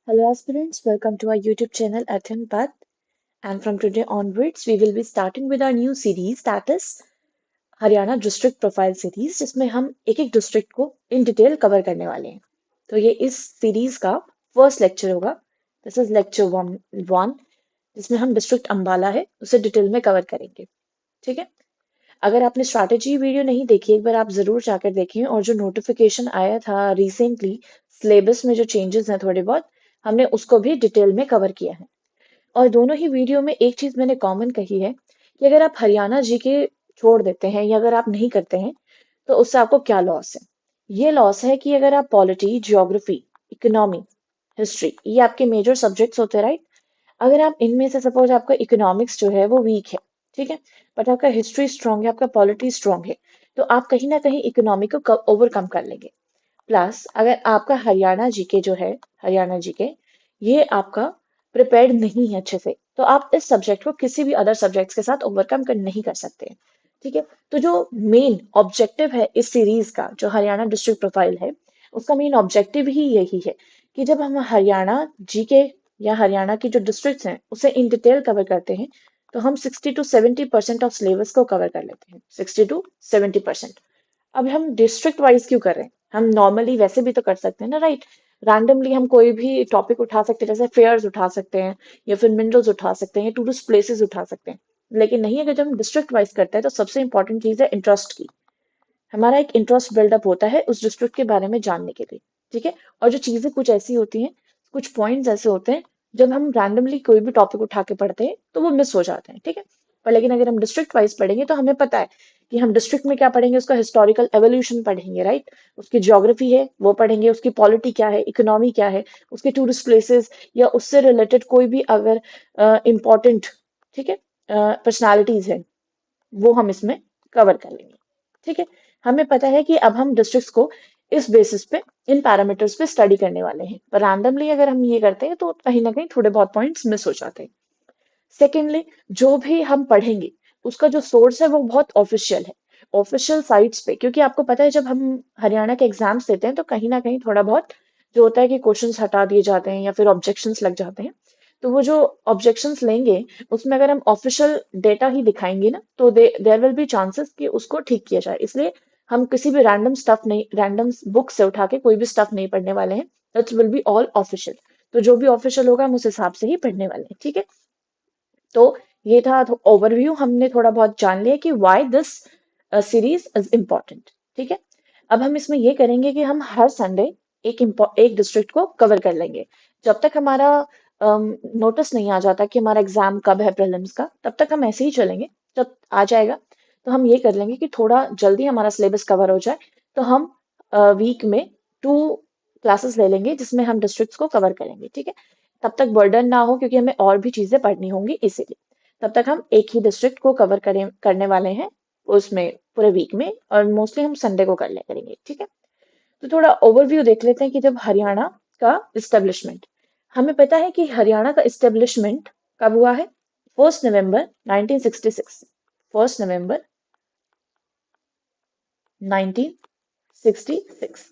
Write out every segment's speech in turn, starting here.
Hello aspirants, welcome to our YouTube channel Earthen Path, and from today onwards we will be starting with our new series, that is Haryana district profile series, जिसमें हम एक एक district को in detail cover करने वाले हैं। तो ये इस सीरीज का फर्स्ट लेक्चर होगा। दिस इज लेक्चर वन, जिसमें हम डिस्ट्रिक्ट अंबाला है उसे डिटेल में कवर करेंगे। ठीक है, अगर आपने स्ट्रैटेजी वीडियो नहीं देखी, एक बार आप जरूर जाकर देखें। और जो नोटिफिकेशन आया था रिसेंटली, सिलेबस में जो चेंजेस हैं थोड़े बहुत, हमने उसको भी डिटेल में कवर किया है। और दोनों ही वीडियो में एक चीज मैंने कॉमन कही है कि अगर आप हरियाणा जीके छोड़ देते हैं या अगर आप नहीं करते हैं तो उससे आपको क्या लॉस है। ये लॉस है कि अगर आप पॉलिटी, जियोग्राफी, इकोनॉमी, हिस्ट्री, ये आपके मेजर सब्जेक्ट्स होते हैं, राइट। अगर आप इनमें से सपोज आपका इकोनॉमिक्स जो है वो वीक है, ठीक है, बट आपका हिस्ट्री स्ट्रांग है, आपका पॉलिटी स्ट्रांग है, तो आप कहीं ना कहीं इकोनॉमी को ओवरकम कर लेंगे। प्लस अगर आपका हरियाणा जीके जो है, हरियाणा जीके, ये आपका प्रिपेयर्ड नहीं है अच्छे से, तो आप इस सब्जेक्ट को किसी भी अदर सब्जेक्ट्स के साथ ओवरकम कर नहीं कर सकते हैं। ठीक है, तो जो मेन ऑब्जेक्टिव है इस सीरीज का, जो हरियाणा डिस्ट्रिक्ट प्रोफाइल है, उसका मेन ऑब्जेक्टिव ही यही है कि जब हम हरियाणा जीके या हरियाणा की जो डिस्ट्रिक्ट्स हैं उसे इन डिटेल कवर करते हैं, तो हम 60 to 70% ऑफ सिलेबस को कवर कर लेते हैं। 60 to 70%। अब हम डिस्ट्रिक्ट वाइज क्यों कर रहे हैं? हम नॉर्मली वैसे भी तो कर सकते हैं ना, राइट। रैंडमली हम कोई भी टॉपिक उठा सकते हैं, जैसे फेयर्स उठा सकते हैं या फिर मिनरल्स उठा सकते हैं, टूरिस्ट प्लेसेस उठा सकते हैं। लेकिन नहीं, अगर जब हम डिस्ट्रिक्ट वाइज करते हैं तो सबसे इंपॉर्टेंट चीज है इंटरेस्ट की। हमारा एक इंटरेस्ट बिल्डअप होता है उस डिस्ट्रिक्ट के बारे में जानने के लिए। ठीक है, और जो चीजें कुछ ऐसी होती हैं, कुछ पॉइंट्स ऐसे होते हैं, जब हम रैंडमली कोई भी टॉपिक उठा के पढ़ते हैं तो वो मिस हो जाते हैं। ठीक है, पर लेकिन अगर हम डिस्ट्रिक्ट वाइज पढ़ेंगे तो हमें पता है कि हम डिस्ट्रिक्ट में क्या पढ़ेंगे, उसका हिस्टोरिकल एवोल्यूशन पढ़ेंगे, राइट। उसकी ज्योग्राफी है वो पढ़ेंगे, उसकी पॉलिटी क्या है, इकोनॉमी क्या है, उसके टूरिस्ट प्लेसेस या उससे रिलेटेड कोई भी अगर इम्पोर्टेंट, ठीक है, पर्सनालिटीज है, वो हम इसमें कवर कर लेंगे। ठीक है, हमें पता है कि अब हम डिस्ट्रिक्ट्स को इस बेसिस पे, इन पैरामीटर्स पे स्टडी करने वाले हैं, पर रैंडमली अगर हम ये करते हैं तो कहीं ना कहीं थोड़े बहुत पॉइंट्स मिस हो जाते हैं। सेकेंडली, जो भी हम पढ़ेंगे उसका जो सोर्स है वो बहुत ऑफिशियल है, ऑफिशियल साइट्स पे। क्योंकि आपको पता है जब हम हरियाणा के एग्जाम्स देते हैं तो कहीं ना कहीं थोड़ा बहुत जो होता है कि क्वेश्चंस हटा दिए जाते हैं या फिर ऑब्जेक्शंस लग जाते हैं। तो वो जो ऑब्जेक्शंस लेंगे, उसमें अगर हम ऑफिशियल डेटा ही दिखाएंगे ना, तो देयर विल बी चांसेस कि उसको ठीक किया जाए। इसलिए हम किसी भी रैंडम स्टफ नहीं, रैंडम बुक से उठा के कोई भी स्टफ नहीं पढ़ने वाले हैं। It will be all official. तो जो भी ऑफिशियल होगा हम उस हिसाब से ही पढ़ने वाले हैं। ठीक है, तो ये था ओवरव्यू, हमने थोड़ा बहुत जान लिया कि why this series is important. ठीक है, अब हम इसमें ये करेंगे कि हम हर संडे एक डिस्ट्रिक्ट को कवर कर लेंगे। जब तक हमारा नोटिस नहीं आ जाता कि हमारा एग्जाम कब है प्रीलिम्स का, तब तक हम ऐसे ही चलेंगे। जब आ जाएगा तो हम ये कर लेंगे कि थोड़ा जल्दी हमारा सिलेबस कवर हो जाए, तो हम वीक में 2 क्लासेस ले लेंगे जिसमें हम डिस्ट्रिक्ट्स को कवर करेंगे। ठीक है, तब तक बर्डन ना हो क्योंकि हमें और भी चीजें पढ़नी होंगी, इसीलिए तब तक हम एक ही डिस्ट्रिक्ट को कवर करने वाले हैं उसमें पूरे वीक में, और मोस्टली हम संडे को कर ले करेंगे। ठीक है, तो थोड़ा ओवरव्यू देख लेते हैं कि जब हरियाणा का इस्टेब्लिशमेंट, हमें पता है कि हरियाणा का इस्टेब्लिशमेंट कब हुआ है? 1 नवंबर 1966। 1 नवंबर 1966।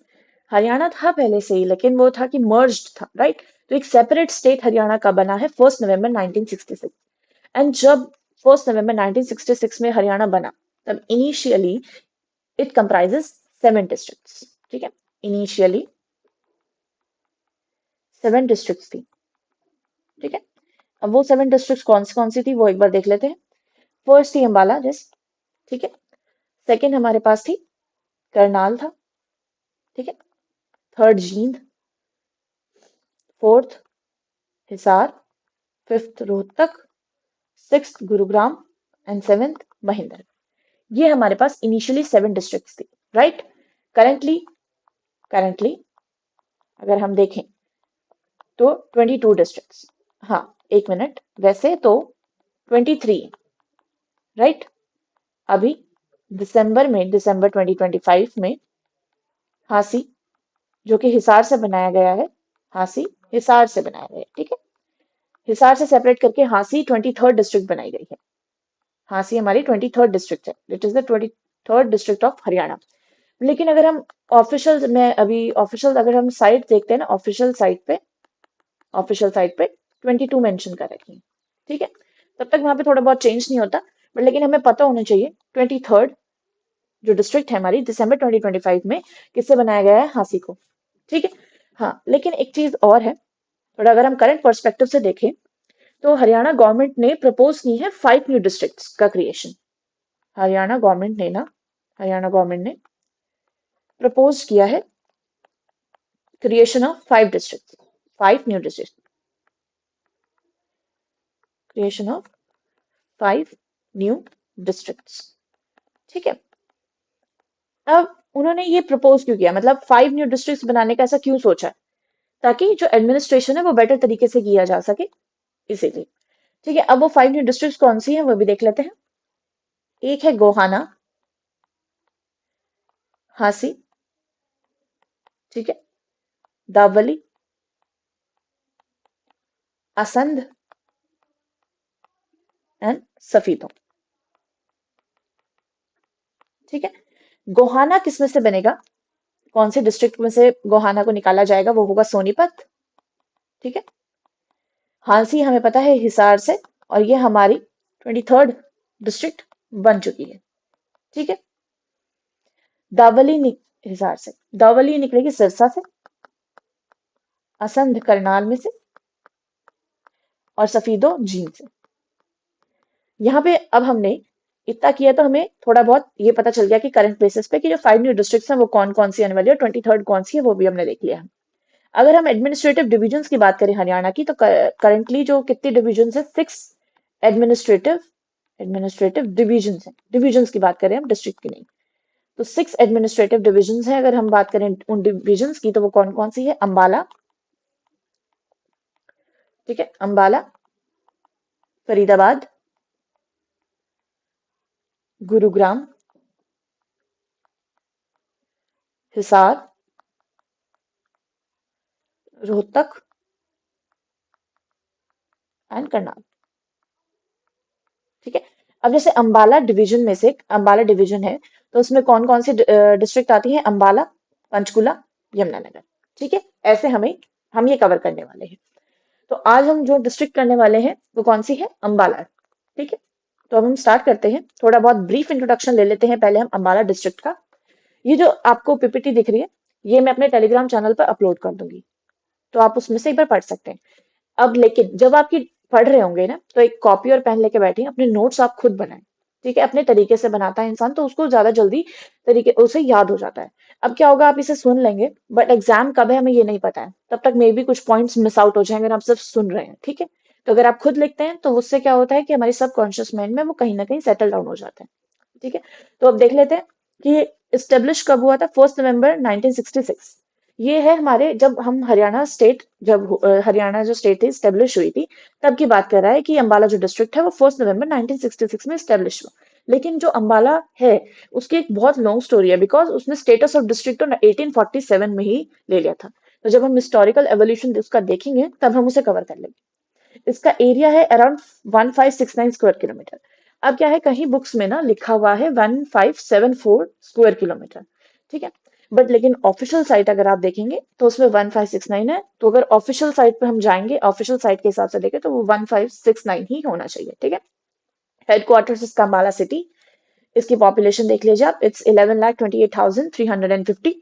हरियाणा था पहले से ही, लेकिन वो था कि मर्ज्ड था, राइट। तो एक सेपरेट स्टेट हरियाणा का बना है 1 नवंबर 1966। एंड जब 1 नवंबर 1966 में हरियाणा बना, तब इनिशियली इट कंप्राइजेस 7 डिस्ट्रिक्ट्स। ठीक है, इनिशियली 7 डिस्ट्रिक्ट्स थी। ठीक है, अब वो 7 डिस्ट्रिक्ट्स कौन सी थी वो एक बार देख लेते हैं। फर्स्ट थी अंबाला, जस्ट। ठीक है, सेकेंड हमारे पास थी करनाल था। ठीक है, third Jind, fourth Hisar, fifth Rohtak, sixth Gurugram and seventh Mahendra. ये हमारे पास इनिशियली 7 डिस्ट्रिक्ट्स थी, राइट। करेंटली करेंटली अगर हम देखें तो 22 डिस्ट्रिक्ट्स। हाँ, एक मिनट, वैसे तो 23, राइट। अभी दिसंबर 2025 में हांसी, जो कि हिसार से बनाया गया है, हांसी हिसार से बनाया गया है। ठीक है, हिसार से सेपरेट करके हांसी 23rd डिस्ट्रिक्ट बनाई गई है। हांसी हमारी 23rd डिस्ट्रिक्ट है, it is the 23rd district of Haryana. लेकिन अगर हम ऑफिशियल में अभी ऑफिशियल अगर हम साइट देखते हैं ना, ऑफिशियल साइट पे ऑफिशियल साइट पे 22 मेंशन कर रखी है। ठीक है, तब तक वहां पे थोड़ा बहुत चेंज नहीं होता, बट लेकिन हमें पता होना चाहिए 23rd जो डिस्ट्रिक्ट है हमारी दिसंबर 2025 में किससे बनाया गया है, हांसी को। ठीक है, हाँ लेकिन एक चीज और है, थोड़ा अगर हम करंट पर्सपेक्टिव से देखें तो हरियाणा गवर्नमेंट ने प्रपोज की है 5 न्यू डिस्ट्रिक्ट्स का क्रिएशन। हरियाणा गवर्नमेंट ने प्रपोज किया है creation of 5 district, 5 new district, creation of 5 new districts. ठीक है, अब उन्होंने ये प्रपोज क्यों किया, मतलब 5 न्यू डिस्ट्रिक्ट्स बनाने का ऐसा क्यों सोचा है, ताकि जो एडमिनिस्ट्रेशन है वो बेटर तरीके से किया जा सके, इसीलिए। ठीक है, अब वो 5 न्यू डिस्ट्रिक्ट्स कौन सी है वो भी देख लेते हैं। एक है गोहाना, हांसी, ठीक है, दावली, असंध एंड सफीदों। ठीक है, गोहाना किसमें से बनेगा, कौन से डिस्ट्रिक्ट में से गोहाना को निकाला जाएगा, वो होगा सोनीपत। ठीक है, हांसी हमें पता है हिसार से, और ये हमारी 23rd डिस्ट्रिक्ट बन चुकी है। ठीक है, दावली हिसार से, दावली निकलेगी सिरसा से, असंध करनाल में से, और सफीदो जींद से। यहाँ पे अब हमने इतना किया तो हमें थोड़ा बहुत ये पता चल गया कि करंट बेसिस पे कि जो 5 न्यू डिस्ट्रिक्ट्स हैं वो कौन कौन सी आने वाली है, और 23rd कौन सी है वो भी हमने देख लिया है। अगर हम एडमिनिस्ट्रेटिव डिविजन्स की बात करें हरियाणा की, तो करंटली जो कितनी डिविजन्स है, 6 एडमिनिस्ट्रेटिव एडमिनिस्ट्रेटिव डिविजन्स है, डिविजन्स की बात करें हम, डिस्ट्रिक्ट की नहीं। तो 6 एडमिनिस्ट्रेटिव डिविजन्स है, अगर हम बात करें उन डिविजन्स की तो वो कौन कौन सी है, अंबाला, ठीक है, अंबाला, फरीदाबाद, गुरुग्राम, हिसार, रोहतक एंड करनाल। ठीक है, अब जैसे अंबाला डिवीजन में से, अंबाला डिवीजन है तो उसमें कौन कौन सी डिस्ट्रिक्ट आती है, अंबाला, पंचकुला, यमुनानगर। ठीक है, ऐसे हम ये कवर करने वाले हैं। तो आज हम जो डिस्ट्रिक्ट करने वाले हैं वो कौन सी है, अंबाला। ठीक है, तो अब हम स्टार्ट करते हैं, थोड़ा बहुत ब्रीफ इंट्रोडक्शन ले लेते हैं पहले हम अंबाला डिस्ट्रिक्ट का। ये जो आपको पीपीटी दिख रही है, ये मैं अपने टेलीग्राम चैनल पर अपलोड कर दूंगी, तो आप उसमें से एक बार पढ़ सकते हैं। अब लेकिन जब आपकी पढ़ रहे होंगे ना, तो एक कॉपी और पेन लेके बैठिए, अपने नोट्स आप खुद बनाएं। ठीक है, अपने तरीके से बनाता है इंसान तो उसको ज्यादा जल्दी तरीके उसे याद हो जाता है। अब क्या होगा, आप इसे सुन लेंगे बट एग्जाम कब है हमें ये नहीं पता है, तब तक मे भी कुछ पॉइंट्स मिस आउट हो जाएंगे अगर आप सिर्फ सुन रहे हैं। ठीक है, तो अगर आप खुद लिखते हैं तो उससे क्या होता है कि हमारी सबकॉन्शियस माइंड में वो कहीं ना कहीं सेटल डाउन हो जाते हैं। ठीक है, तो अब देख लेते हैं कि स्टेब्लिश कब हुआ था, 1 नवंबर 1966। ये है हमारे, जब हम हरियाणा स्टेट, हरियाणा जो स्टेट थी स्टेब्लिश हुई थी, तब की बात कर रहा है कि अंबाला जो डिस्ट्रिक्ट है वो 1 नवंबर 1966 में स्टेब्लिश हुआ। लेकिन जो अंबाला है उसकी एक बहुत लॉन्ग स्टोरी है, बिकॉज उसने स्टेटस ऑफ डिस्ट्रिक्ट तो 1847 में ही ले लिया था। तो जब हम हिस्टोरिकल एवोल्यूशन उसका देखेंगे तब हम उसे कवर कर लेंगे। इसका एरिया है अराउंड 1569 स्क्वायर किलोमीटर। अब क्या है, कहीं बुक्स में ना लिखा हुआ है 1574 स्क्वायर किलोमीटर। ठीक है, बट लेकिन ऑफिशियल साइट अगर आप देखेंगे तो उसमें 1569 है, तो अगर ऑफिशियल साइट पे हम जाएंगे, ऑफिशियल साइट के हिसाब से देखें तो वो 1569 ही होना चाहिए। ठीक है, हेडक्वार्टर्स इसका अंबाला सिटी। इसकी पॉपुलेशन देख लीजिए आप, it's 11,28,350।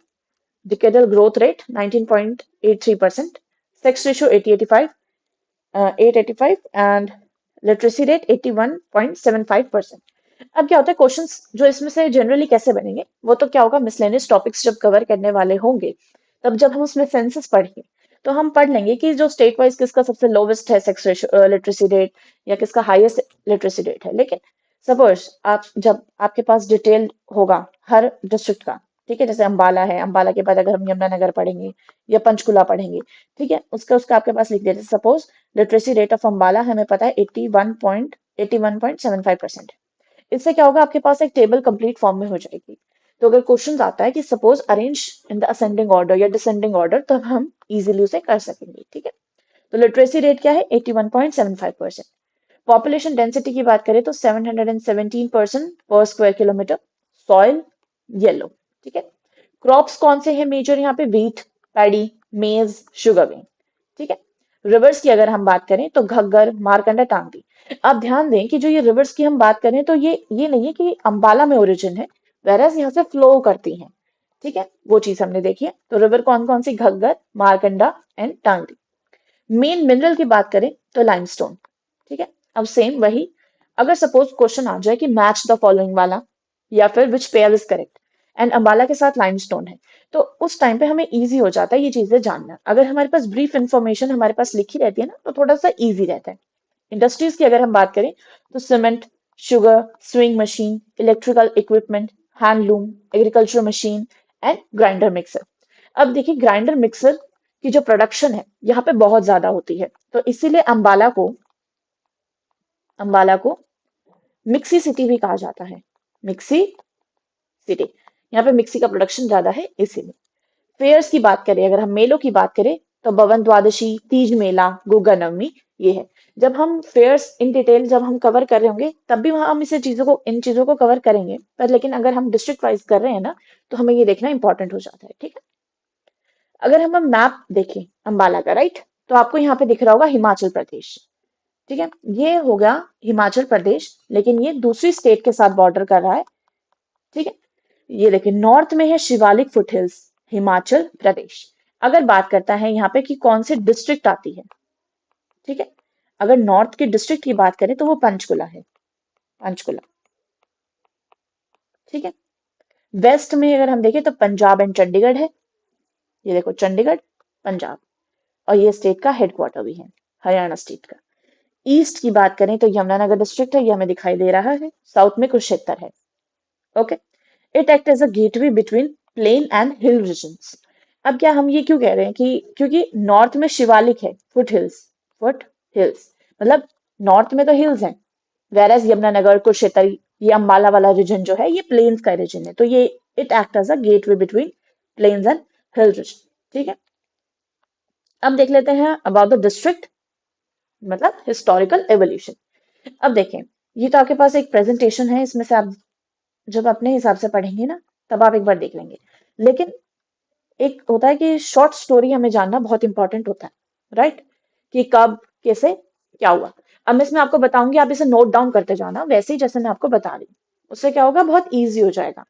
Decadal growth rate 19.83%, sex ratio 885 and literacy rate 81.75%। अब क्या होता है, क्वेश्चंस जो इसमें से जनरली कैसे बनेंगे, वो तो क्या होगा, मिसलेनियस टॉपिक्स जब कवर करने वाले होंगे तब जब हम उसमें सेंसस पढ़ेंगे तो हम पढ़ लेंगे कि जो स्टेट वाइज किसका सबसे लोवेस्ट है सेक्स रेशियो लिटरेसी रेट, या किसका हाईएस्ट लिटरेसी रेट है। लेकिन सपोज आप, जब आपके पास डिटेल होगा हर डिस्ट्रिक्ट का, ठीक है, जैसे अंबाला है, अंबाला के बाद अगर हम यमुनानगर पढ़ेंगे या पंचकुला पढ़ेंगे, ठीक है, उसका उसका आपके पास लिख देते, suppose literacy rate of Ambala हमें पता है 81.75%। इससे क्या होगा, आपके पास एक टेबल कंप्लीट फॉर्म में हो जाएगी। तो अगर क्वेश्चन आता है कि suppose arrange in the ascending order या डिसेंडिंग ऑर्डर, तब हम इजीली उसे कर सकेंगे। ठीक है, तो लिटरेसी रेट क्या है, 81.75%। पॉपुलेशन डेंसिटी की बात करें तो 717 पर स्क्वायर किलोमीटर। Soil yellow. ठीक है, क्रॉप्स कौन से हैं मेजर यहाँ पे, व्हीट, पैडी, मेज, शुगर बीन। ठीक है, रिवर्स की अगर हम बात करें तो घग्गर, मारकंडा, टांगरी। आप ध्यान दें कि जो ये रिवर्स की हम बात करें तो ये नहीं है कि अंबाला में ओरिजिन है, वेरएज यहाँ से फ्लो करती हैं। ठीक है, वो चीज हमने देखी है। तो रिवर कौन कौन सी? Ghaggar, Markanda and Tangri. Main mineral की बात करें तो लाइमस्टोन। ठीक है, अब सेम वही, अगर सपोज क्वेश्चन आ जाए कि मैच द फॉलोइंग वाला, या फिर which pair is correct, and Ambala के साथ लाइमस्टोन है, तो उस टाइम पे हमें इजी हो जाता है ये चीजें जानना। अगर हमारे पास ब्रीफ इंफॉर्मेशन हमारे पास लिखी रहती है ना, तो थोड़ा सा इजी रहता है। इंडस्ट्रीज की अगर हम बात करें तो cement, sugar, swing machine, electrical equipment, handloom, agriculture machine and grinder mixer. अब देखिए, ग्राइंडर मिक्सर की जो प्रोडक्शन है यहाँ पे बहुत ज्यादा होती है, तो इसीलिए अंबाला को मिक्सी सिटी भी कहा जाता है। मिक्सी सिटी, यहाँ पे मिक्सी का प्रोडक्शन ज्यादा है इसीलिए। फेयर्स की बात करें, अगर हम मेलों की बात करें तो बवन द्वादशी, तीज मेला, गुग्गा नवमी, ये है। जब हम फेयर्स इन डिटेल जब हम कवर कर रहे होंगे तब भी वहां हम इन चीजों को कवर करेंगे, पर लेकिन अगर हम डिस्ट्रिक्ट वाइज कर रहे हैं ना, तो हमें ये देखना इंपॉर्टेंट हो जाता है। ठीक है, अगर हम मैप देखें अंबाला का, राइट, तो आपको यहाँ पे दिख रहा होगा हिमाचल प्रदेश। ठीक है, ये हो गया हिमाचल प्रदेश, लेकिन ये दूसरी स्टेट के साथ बॉर्डर कर रहा है। ठीक है, ये देखिए नॉर्थ में है शिवालिक फुटहिल्स, हिमाचल प्रदेश। अगर बात करता है यहाँ पे कि कौन से डिस्ट्रिक्ट आती है, ठीक है, अगर नॉर्थ के डिस्ट्रिक्ट की बात करें तो वो पंचकुला है, पंचकुला। ठीक है, वेस्ट में अगर हम देखें तो पंजाब एंड चंडीगढ़ है, ये देखो चंडीगढ़, पंजाब, और ये स्टेट का हेडक्वार्टर भी है, हरियाणा स्टेट का। ईस्ट की बात करें तो यमुनानगर डिस्ट्रिक्ट है, ये हमें दिखाई दे रहा है। साउथ में कुरुक्षेत्र है। Okay, it act as a gateway between plain and hill regions. अब क्या हम ये क्यों कह रहे हैं कि क्योंकि नॉर्थ में शिवालिक है, फुट हिल्स, मतलब नॉर्थ में तो हिल्स हैं, वेरएज यमुनानगर, कुरुक्षेत्र, ये अंबाला वाला रीजन जो है ये प्लेन्स का रीजन है, तो ये it act as a gateway between plains and hill region. ठीक है, अब देख लेते हैं अबाउट द डिस्ट्रिक्ट, मतलब हिस्टोरिकल एवोल्यूशन। अब देखें, ये तो आपके पास एक प्रेजेंटेशन है, इसमें से आप जब अपने हिसाब से पढ़ेंगे ना, तब आप एक बार देख लेंगे। लेकिन एक होता है कि शॉर्ट स्टोरी हमें जानना बहुत इंपॉर्टेंट होता है, राइट, कि कब, कैसे, क्या हुआ। अब मैं इसमें आपको बताऊंगी, आप इसे नोट डाउन करते जाना वैसे ही जैसे मैं आपको बता रही हूँ। उससे क्या होगा, बहुत ईजी हो जाएगा।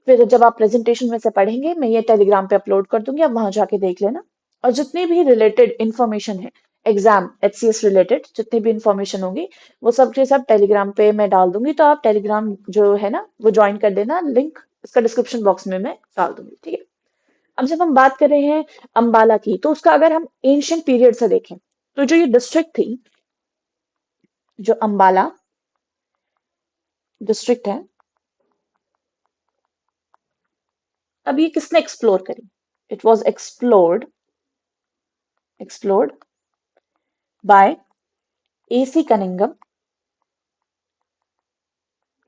फिर जब आप प्रेजेंटेशन में से पढ़ेंगे, मैं ये टेलीग्राम पे अपलोड कर दूंगी, आप वहां जाके देख लेना। और जितनी भी रिलेटेड इंफॉर्मेशन है, एग्जाम एचसीएस रिलेटेड जितनी भी इंफॉर्मेशन होगी, वो सब के सब टेलीग्राम पे मैं डाल दूंगी, तो आप टेलीग्राम जो है ना वो ज्वाइन कर देना, लिंक इसका डिस्क्रिप्शन बॉक्स में मैं डाल दूंगी। ठीक है, अब जब हम बात कर रहे हैं अंबाला की, तो उसका अगर हम एंशियंट पीरियड से देखें, तो जो ये डिस्ट्रिक्ट थी, जो अंबाला डिस्ट्रिक्ट है, अब ये किसने एक्सप्लोर करी? It was explored by A C Cunningham.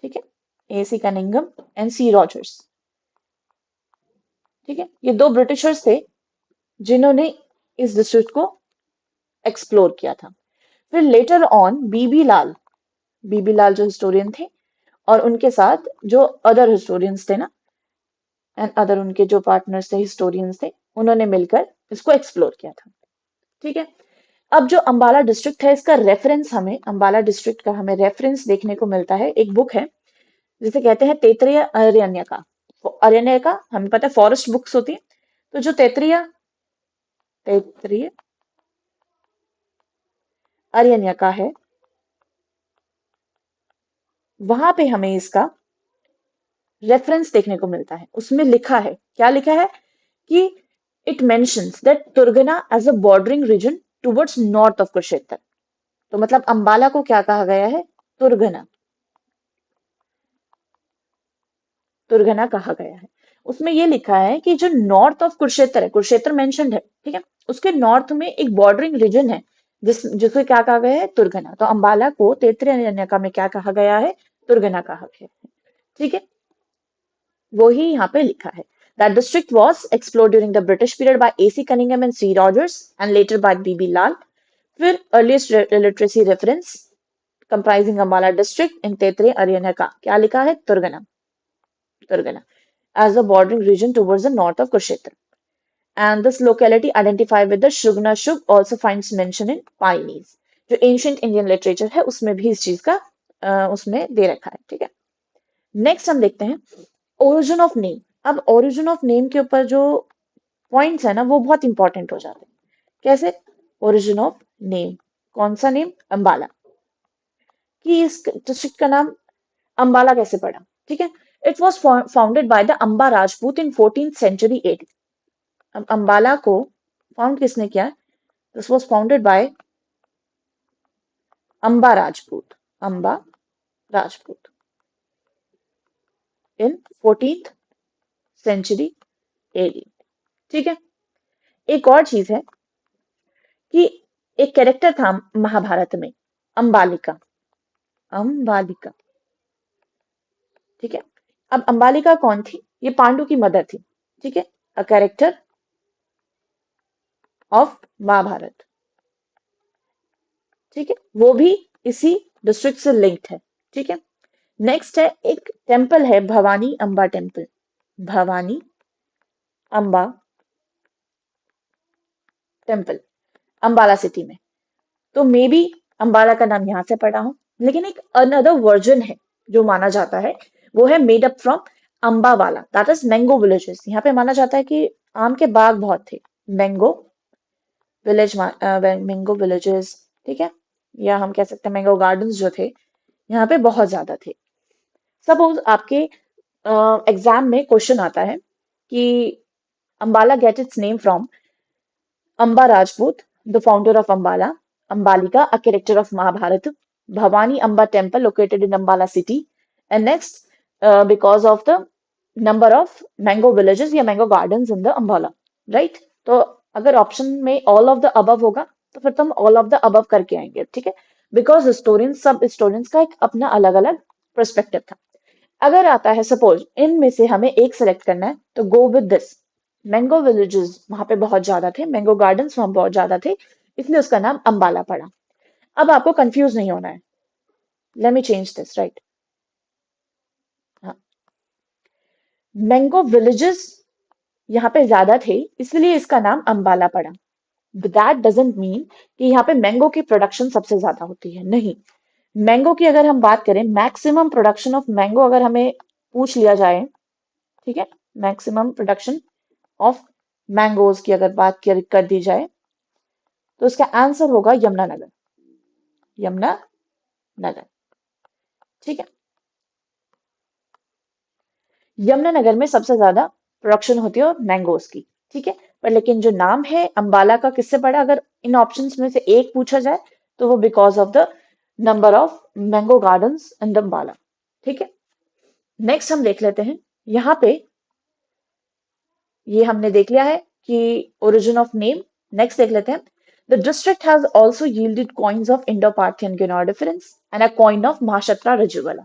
ठीक है, A C Cunningham and C Rogers. ठीक है, ये दो ब्रिटिशर्स थे जिन्होंने इस डिस्ट्रिक्ट को एक्सप्लोर किया था। फिर लेटर ऑन बीबी लाल जो हिस्टोरियन थे, और उनके साथ जो अदर हिस्टोरियंस थे ना, एंड अदर उनके जो पार्टनर्स थे, हिस्टोरियंस थे, उन्होंने मिलकर इसको एक्सप्लोर किया था। ठीक है, अब जो अंबाला डिस्ट्रिक्ट है, इसका रेफरेंस हमें, अंबाला डिस्ट्रिक्ट का हमें रेफरेंस देखने को मिलता है, एक बुक है जिसे कहते हैं तैतरीय अरण्यका। अरण्यका हमें पता है फॉरेस्ट बुक्स होती है, तो जो तैतरीय अरण्यका है, वहां पे हमें इसका रेफरेंस देखने को मिलता है। उसमें लिखा है, क्या लिखा है कि it mentions that Turgana as a bordering region towards north of Kurukshetra. तो मतलब अंबाला को क्या कहा गया है? तुर्गना, तुर्गना कहा गया है। उसमें ये लिखा है कि जो नॉर्थ ऑफ कुरुक्षेत्र है, कुरुक्षेत्र मेंशन्ड है, ठीक है, उसके नॉर्थ में एक बॉर्डरिंग रीजन है जिसको क्या कहा गया है? तुर्गना। तो अंबाला को तैतरीय अरण्यका में क्या कहा गया है? तुर्गना कहा गया है। ठीक है, वो ही यहाँ पे लिखा है। That district was explored during the British period by A.C. Cunningham and C. Rogers and later by B.B. Lal. फिर earliest literacy reference comprising Ambala district in Tetre Haryana का क्या लिखा है? तुर्गना, तुर्गना as a bordering region towards the north of Kurukshetra. and this locality identified with the Shugnashug also finds mention in Pioneers, जो ancient Indian literature है उसमें भी इस चीज का उसमें दे रखा है। ठीक है, नेक्स्ट हम देखते हैं ओरिजिन ऑफ नेम। अब ओरिजिन ऑफ नेम के ऊपर जो पॉइंट्स है ना वो बहुत इंपॉर्टेंट हो जाते हैं। कैसे? ओरिजिन ऑफ नेम, कौन सा नेम? अंबाला, कि इस डिस्ट्रिक्ट का नाम अंबाला कैसे पड़ा? ठीक है, it was founded by the Amba Rajput in 14th century AD. अब अंबाला को फाउंड किसने किया? This was founded by Amba Rajput, Amba Rajput in 14th century AD. ठीक है, एक और चीज है कि एक कैरेक्टर था महाभारत में, अंबालिका, अंबालिका। ठीक है, अब अंबालिका कौन थी? ये पांडु की मदर थी। ठीक है, अ कैरेक्टर ऑफ महाभारत। ठीक है, वो भी इसी डिस्ट्रिक्ट से लिंक्ड है। ठीक है, नेक्स्ट है एक टेम्पल है Bhavani Amba temple, Bhavani Amba temple Ambala city में। तो मे बी अंबाला का नाम यहाँ से पड़ा हो, लेकिन एक अनदर वर्जन है जो माना जाता है, वो है made up from Ambawala, that is mango villages. यहाँ पे माना जाता है कि आम के बाग बहुत थे, मैंगो विलेज, मैंगो विलेजेस। ठीक है, या हम कह सकते हैं मैंगो गार्डन्स जो थे यहाँ पे बहुत ज्यादा थे। सपोज आपके एग्जाम में क्वेश्चन आता है कि Ambala get its name from Amba Rajput, the founder of Ambala, Ambalika, a character of Mahabharata, Bhavani Amba temple located in Ambala city, and next, because of the number of mango villages या mango gardens in the Ambala, right? तो अगर option में all of the above होगा तो फिर तो हम all of the above करके आएंगे। ठीक है, बिकॉज हिस्टोरियंस, सब हिस्टोरियंस का एक अपना अलग अलग परस्पेक्टिव था। अगर आता है सपोज इनमें से हमें एक सेलेक्ट करना है तो go with this, mango villages वहां पे बहुत ज्यादा थे, मैंगो गार्डन्स वहां बहुत ज्यादा थे, इसलिए उसका नाम अंबाला पड़ा। अब आपको कंफ्यूज नहीं होना है, let me change this, right? हाँ, मैंगो विलेजेस यहाँ पे ज्यादा थे इसलिए इसका नाम अंबाला पड़ा। दैट डजेंट मीन कि यहाँ पे मैंगो की प्रोडक्शन सबसे ज्यादा होती है, नहीं। मैंगो की अगर हम बात करें, मैक्सिमम प्रोडक्शन ऑफ मैंगो अगर हमें पूछ लिया जाए, ठीक है, मैक्सिमम प्रोडक्शन ऑफ मैंगोज की अगर बात कर दी जाए तो इसका आंसर होगा यमुनानगर, यमुनानगर। ठीक है, यमुनानगर में सबसे ज्यादा प्रोडक्शन होती है मैंगोज की। ठीक है, पर लेकिन जो नाम है अंबाला का किससे पड़ा, अगर इन ऑप्शंस में से एक पूछा जाए तो वो because of the number of mango gardens in the Ambala. ठीक है, नेक्स्ट हम देख लेते हैं यहाँ पे, ये हमने देख लिया है कि ओरिजिन ऑफ नेम। नेक्स्ट देख लेते हैं, the district has also yielded coins of Indo Parthian गिनोर difference and a coin of Mahakshatra Rajuvula.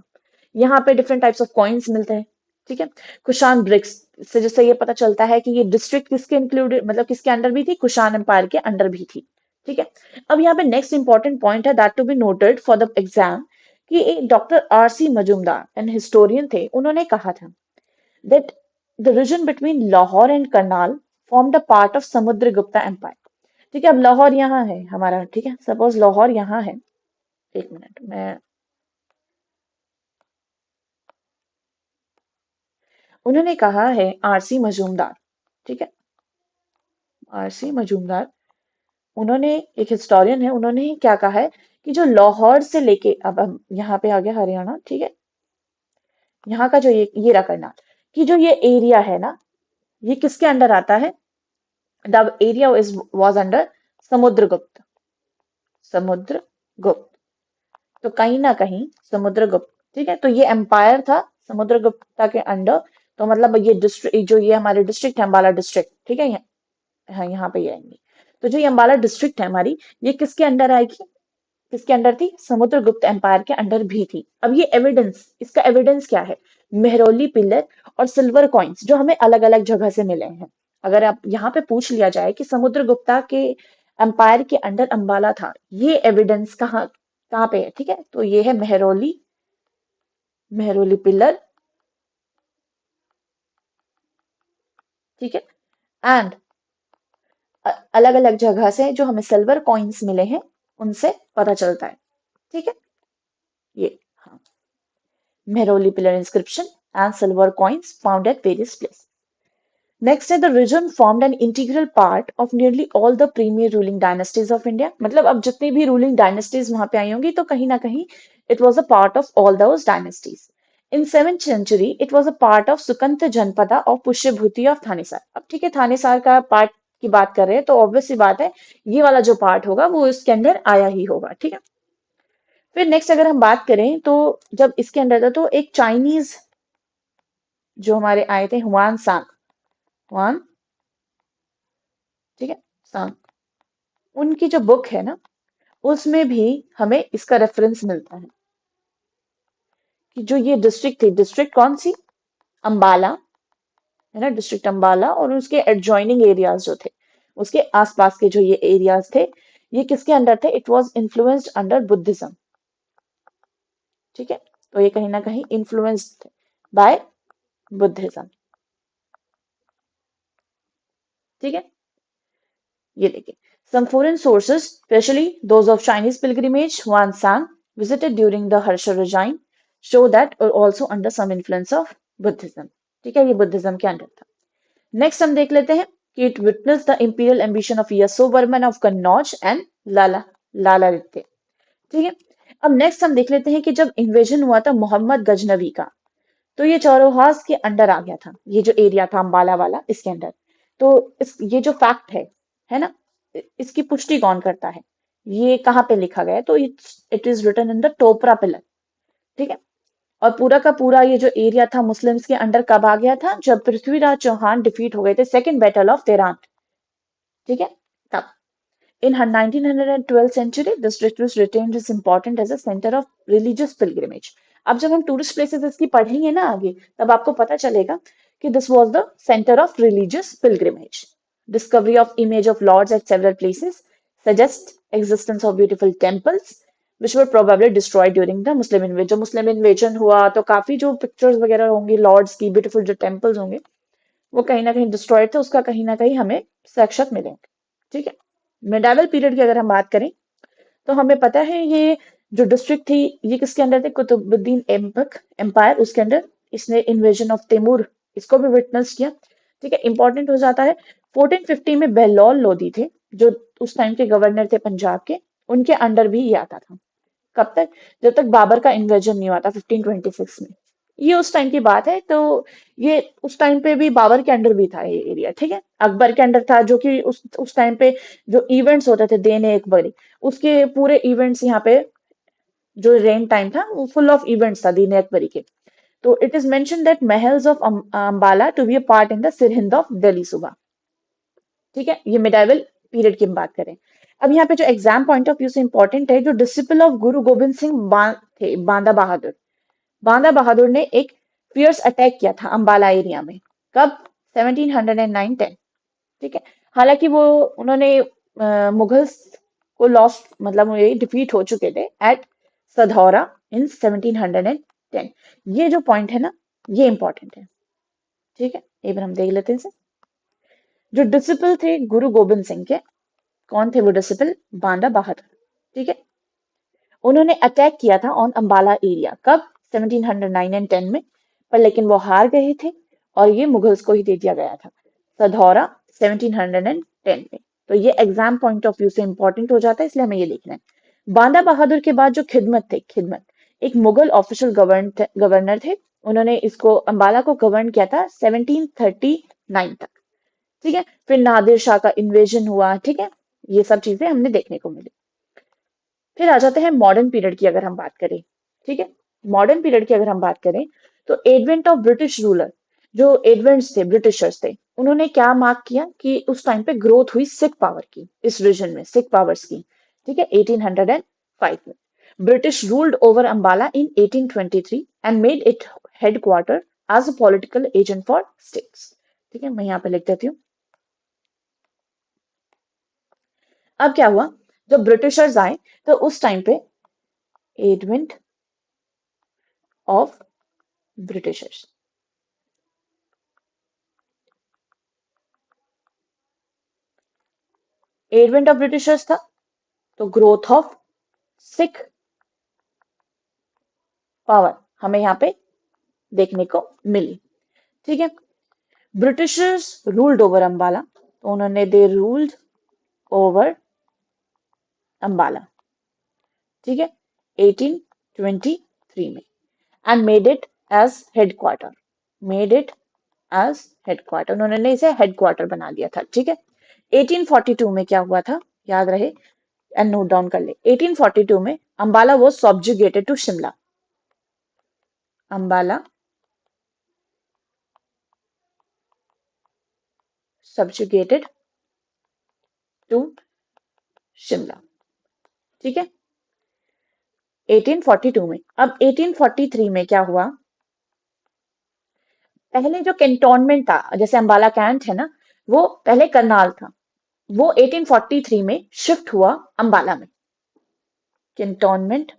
यहाँ पे डिफरेंट टाइप्स ऑफ कॉइन्स मिलते हैं। ठीक है, कुशान ब्रिक्स से जिससे ये पता चलता है कि ये डिस्ट्रिक्ट किसके इंक्लूडेड, मतलब किसके अंडर भी थी, कुशान एम्पायर के अंडर भी थी। ठीक है, अब यहाँ पे नेक्स्ट इंपॉर्टेंट पॉइंट है that to be noted for the exam, कि एक doctor R C Majumdar and historian थे, उन्होंने कहा था that the region between Lahore and Karnal formed a part of Samudragupta empire. ठीक है, अब लाहौर यहाँ है हमारा, ठीक है, सपोज लाहौर यहाँ है, एक मिनट मैं, उन्होंने कहा है आरसी मजूमदार, ठीक है, आरसी मजूमदार, उन्होंने, एक हिस्टोरियन है, उन्होंने क्या कहा है कि जो लाहौर से लेके, अब हम यहाँ पे आ गया हरियाणा, ठीक है, यहाँ का जो ये रहा करनाल, कि जो ये एरिया है ना, ये किसके अंडर आता है? The area is was under Samudragupta, Samudragupta. तो कहीं ना कहीं समुद्रगुप्त, ठीक है, तो ये एम्पायर था समुद्रगुप्ता के अंडर। तो मतलब ये डिस्ट्रिक्ट, जो ये हमारे डिस्ट्रिक्ट है अम्बाला डिस्ट्रिक्ट, ठीक है, हाँ यहाँ पे ये आएंगे। तो जो ये अम्बाला डिस्ट्रिक्ट है हमारी, ये किसके अंडर आएगी? किसके अंडर थी? समुद्रगुप्त एम्पायर के अंडर भी थी। अब ये एविडेंस, इसका एविडेंस क्या है? मेहरौली पिलर और सिल्वर कॉइन्स जो हमें अलग अलग जगह से मिले हैं। अगर आप यहाँ पे पूछ लिया जाए कि समुद्रगुप्ता के एम्पायर के अंडर अंबाला था, ये एविडेंस कहाँ कहाँ पे है? ठीक है, तो ये है मेहरौली, मेहरौली पिलर, ठीक है, एंड अलग अलग जगह से जो हमें सिल्वर कॉइन्स मिले हैं उनसे पता चलता है। ठीक है, ये हाँ, Mehrauli pillar inscription and silver coins found at various place. Next है the region formed an integral part of nearly all the premier ruling dynasties of India. मतलब अब जितनी भी रूलिंग डायनेस्टीज वहां पे आई होंगी तो कहीं ना कहीं it was a part of all those dynasties. In 7th century it was a part of Sukant Janapada of Pushyabhuti of Thanesar. अब ठीक है, थानेसार का पार्ट की बात कर रहे हैं तो ऑब्वियस सी बात है ये वाला जो पार्ट होगा वो इसके अंदर आया ही होगा। ठीक है, फिर नेक्स्ट अगर हम बात करें तो जब इसके अंदर था तो एक चाइनीज जो हमारे आए थे हुआन सांग, हुआन, ठीक है, सांग, उनकी जो बुक है ना उसमें भी हमें इसका रेफरेंस मिलता है कि जो ये डिस्ट्रिक्ट थी, डिस्ट्रिक्ट कौन सी, अंबाला, है ना, डिस्ट्रिक्ट अंबाला, और उसके एडजॉइनिंग एरियाज जो थे, उसके आसपास के जो ये एरियाज थे, ये किसके अंडर थे, it was influenced under Buddhism. ठीक है, तो ये कहीं ना कहीं इन्फ्लुएंस्ड बाय बुद्धिज्म। ठीक है, ये देखिए, some foreign sources, especially those of Chinese pilgrimage, Huansang, visited during the Harsha regime, show that are also under some influence of Buddhism. ठीक है, ये बुद्धिज्म के अंडर था। नेक्स्ट हम देख लेते हैं कि it witness the imperial ambition of Yashovarman of Kannauj and Lala Laladitya. ठीक है, अब नेक्स्ट हम देख लेते हैं कि जब इन्वेजन हुआ था मोहम्मद गजनवी का तो ये चौरोहास के अंडर आ गया था, ये जो एरिया था अम्बाला वाला इसके अंदर। तो ये जो फैक्ट है ना, इसकी पुष्टि कौन करता है, ये कहाँ पे लिखा गया है, तो it is written in the Topra pillar. ठीक है, और पूरा का पूरा ये जो एरिया था मुस्लिम्स के अंडर कब आ गया था, जब पृथ्वीराज चौहान डिफीट हो गए थे सेकेंड बैटल ऑफ तेरान। ठीक है, तब in 1912th century, this district was retained as important as a center of religious pilgrimage. अब जब हम टूरिस्ट प्लेसेस इसकी पढ़ेंगे ना आगे, तब आपको पता चलेगा कि this was the centre of religious pilgrimage. Discovery of image of lords at several places suggest existence of beautiful temples which were probably destroyed during the Muslim invasion। जो मुस्लिम इन्वेजन हुआ तो काफी जो पिक्चर्स वगैरह होंगी लॉर्ड्स की, beautiful जो temples होंगे वो कहीं ना कहीं डिस्ट्रॉयड थे, उसका कहीं ना कहीं हमें साक्ष्य मिलेंगे। ठीक है, मिडावल पीरियड की अगर हम बात करें तो हमें पता है ये जो डिस्ट्रिक्ट थी ये किसके अंदर थे, कुतुबुद्दीन एम्पक एम्पायर, उसके अंदर इसने इन्वेजन ऑफ तैमूर इसको भी विटनेस किया। ठीक है, इंपॉर्टेंट हो जाता है। 1450 में बेहलौल लोदी थे जो उस टाइम के गवर्नर थे पंजाब के, उनके अंडर भी ये आता था। कब तक, जब तक बाबर का इन्वेजन नहीं हुआ था 1526 में। ये उस टाइम की बात है, तो ये उस टाइम पे भी बाबर के अंडर भी था ये एरिया। ठीक है, अकबर के अंडर था, जो कि उस टाइम पे जो इवेंट्स होते थे देने अकबरी, उसके पूरे इवेंट्स यहाँ पे जो रेन टाइम था वो फुल ऑफ इवेंट्स था दीन अकबरी के। तो it is mention that mahals of Ambala to be a part in the Sirhind of Delhi suba. ठीक है, ये मिडाइवल पीरियड की हम बात करें। अब यहाँ पे जो एग्जाम पॉइंट ऑफ व्यू से इंपॉर्टेंट है, जो डिसिपल ऑफ गुरु गोबिंद सिंह थे बांदा बहादुर, बांदा बहादुर ने एक फियर्स अटैक किया था अंबाला एरिया में। कब, 1709-10। ठीक है, हालांकि वो उन्होंने मुगल्स को लॉस्ट, मतलब ये डिफीट हो चुके थे एट सधौरा इन 1710। ये जो पॉइंट है ना ये इंपॉर्टेंट है। ठीक है, एक बार हम देख लेते हैं इसे। जो डिसिपल थे गुरु गोबिंद सिंह के, कौन थे वो डिसिपल, बांदा बहादुर। ठीक है, उन्होंने अटैक किया था ऑन अंबाला एरिया, कब, 1709 एंड 10 में, पर लेकिन वो हार गए थे और ये मुगल्स को ही दे दिया गया था सधौरा 1710 में। तो ये एग्जाम पॉइंट ऑफ व्यू से इंपॉर्टेंट हो जाता है, इसलिए हमें ये लिखना है। बांदा बहादुर के बाद जो खिदमत थे, खिदमत एक मुगल ऑफिशियल गवर्नर थे, उन्होंने इसको अंबाला को गवर्न किया था 1739 तक। ठीक है, फिर नादिर शाह का इन्वेजन हुआ। ठीक है, ये सब चीजें हमने देखने को मिली। फिर आ जाते हैं मॉडर्न पीरियड की अगर हम बात करें। ठीक है, मॉडर्न पीरियड की अगर हम बात करें तो एडवेंट ऑफ ब्रिटिश रूलर, जो एडवेंट्स थे ब्रिटिशर्स थे, उन्होंने क्या मार्क किया कि उस टाइम पे ग्रोथ हुई सिख पावर की, इस रीजन में सिख पावर्स की। ठीक है, 1805 में British ruled over Ambala in 1823 and made it headquarter as a political agent for states. ठीक है, मैं यहाँ पे लिख देती हूँ। अब क्या हुआ, जब ब्रिटिशर्स आए तो उस टाइम पे advent of Britishers, advent of Britishers था, तो ग्रोथ ऑफ सिख पावर हमें यहाँ पे देखने को मिली। ठीक है, ब्रिटिशर्स रूल्ड ओवर अंबाला, तो उन्होंने दे रूल्ड ओवर अंबाला, ठीक है, 1823 में, and made it as headquarter, made it as headquarter, उन्होंने इसे हेडक्वार्टर बना दिया था। ठीक है, 1842 में क्या हुआ था, याद रहे एंड नोट डाउन कर ले। 1842 में Ambala was subjugated to Shimla, Ambala subjugated to Shimla. ठीक है, 1842 में। अब 1843 में क्या हुआ, पहले जो कैंटोनमेंट था, जैसे अंबाला कैंट है ना, वो पहले करनाल था, वो 1843 में शिफ्ट हुआ अंबाला में, कैंटोनमेंट,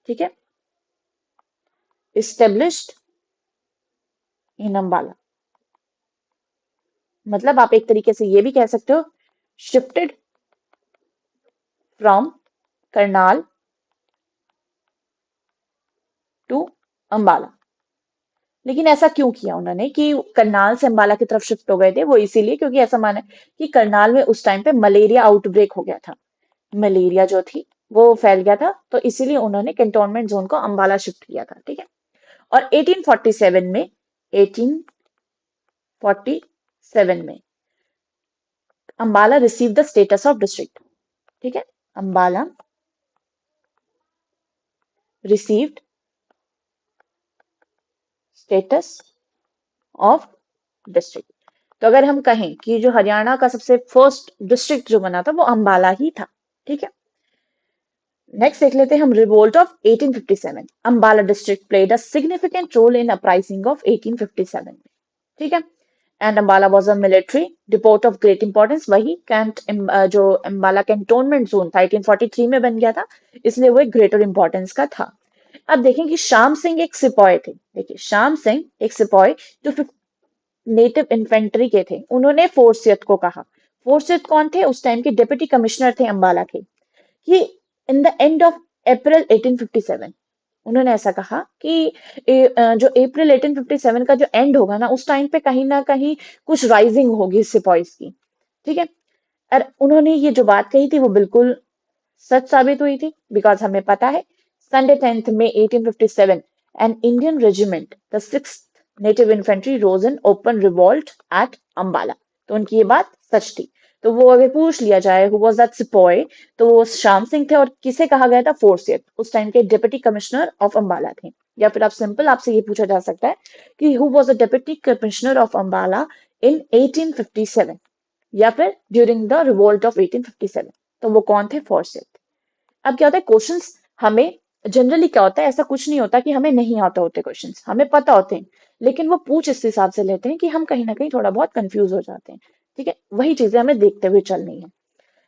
ठीक है, इस्टेब्लिश्ड इन अंबाला। मतलब आप एक तरीके से ये भी कह सकते हो, shifted from Karnal to Ambala. लेकिन ऐसा क्यों किया उन्होंने कि करनाल से अंबाला की तरफ शिफ्ट हो गए थे, वो इसीलिए क्योंकि ऐसा माना है कि करनाल में उस टाइम पे मलेरिया आउटब्रेक हो गया था, मलेरिया जो थी वो फैल गया था, तो इसीलिए उन्होंने कैंटोनमेंट जोन को अंबाला शिफ्ट किया था। ठीक है, और 1847 में, 1847 में Ambala receive the status of district. ठीक है, Ambala received status of district. तो अगर हम कहें कि जो हरियाणा का सबसे फर्स्ट डिस्ट्रिक्ट जो बना था वो अंबाला ही था। ठीक है, नेक्स्ट देख लेते हैं हम, revolt of 1857। Ambala district played a significant role in uprising of 1857 में। ठीक है, and Ambala was a military depot of great importance. वही कैंट जो अंबाला कैंटोनमेंट जोन था 1843 में बन गया था, इसलिए वो एक ग्रेटर इंपॉर्टेंस का था। अब देखें कि श्याम सिंह एक सिपाही थे। देखिए, श्याम सिंह एक सिपाही जो नेटिव इन्फेंट्री के थे, उन्होंने फोर्सियत को कहा। फोर्सियत कौन थे, उस टाइम के डिप्टी कमिश्नर थे अंबाला के, कि in the end of April 1857, उन्होंने ऐसा कहा कि जो अप्रैल 1857 का जो एंड होगा ना, उस टाइम पे कहीं ना कहीं कुछ राइजिंग होगी सिपॉइज की। ठीक है, और उन्होंने ये जो बात कही थी वो बिल्कुल सच साबित हुई थी, बिकॉज हमें पता है Sunday 10th May 1857 an Indian regiment the 6th native infantry rose in open revolt at Ambala. तो उनकी ये बात सच थी। तो वो अगर पूछ लिया जाए हु वाज दैट सिपॉय, तो वो श्याम सिंह थे, और किसे कहा गया था, फोर्सियत, उस टाइम के डिप्टी कमिश्नर ऑफ अंबाला थे। या फिर आप सिंपल आपसे ये पूछा जा सकता है कि who was the deputy commissioner of Ambala in 1857, या फिर ड्यूरिंग द रिवोल्ट ऑफ 1857, तो वो कौन थे, फोर्सियत। अब क्या होता है, क्वेश्चंस हमें जनरली क्या होता है, ऐसा कुछ नहीं होता कि हमें नहीं आता होते क्वेश्चंस, हमें पता होते हैं, लेकिन वो पूछ इस हिसाब से लेते हैं कि हम कहीं ना कहीं थोड़ा बहुत कंफ्यूज हो जाते हैं। ठीक है, वही चीजें हमें देखते हुए चलनी है।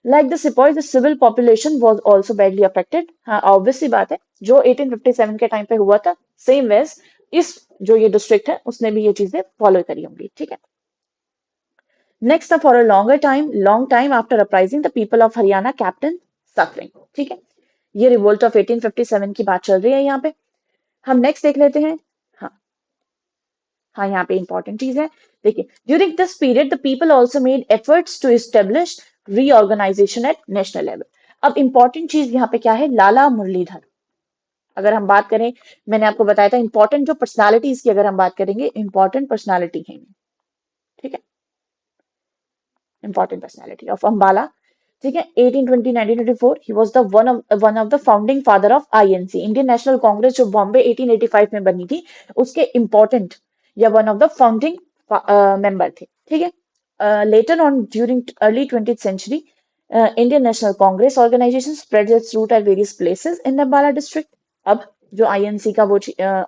Like the sepoy the civil population was also badly affected. हाँ, ऑब्वियस सी बात है, जो 1857 के टाइम पे हुआ था, सेम वेज इस जो ये डिस्ट्रिक्ट है उसने भी ये चीजें फॉलो करी होंगी। ठीक है, next for a long time after uprising the people of Haryana captain suffering. ठीक है, ये रिवोल्ट ऑफ 1857 की बात चल रही है यहाँ पे। हम नेक्स्ट देख लेते हैं। हाँ, हाँ, यहाँ पे इंपॉर्टेंट चीज है। देखिए, during this period the people also made efforts to establish reorganisation at national level. अब इंपॉर्टेंट चीज यहाँ पे क्या है, लाला मुरलीधर। अगर हम बात करें, मैंने आपको बताया था इंपॉर्टेंट जो पर्सनालिटीज की अगर हम बात करेंगे, इंपॉर्टेंट पर्सनालिटी है। ठीक है, इंपॉर्टेंट पर्सनालिटी ऑफ अंबाला। ठीक है, 1820 1924 he was the one of the founding father of INC, Indian National Congress, जो बॉम्बे 1885 में बनी थी, उसके इंपॉर्टेंट या one of the founding member थे। ठीक है, later on during early 20th century Indian National Congress organisation spread its root at various places in Ambala district. अब जो आईएनसी का वो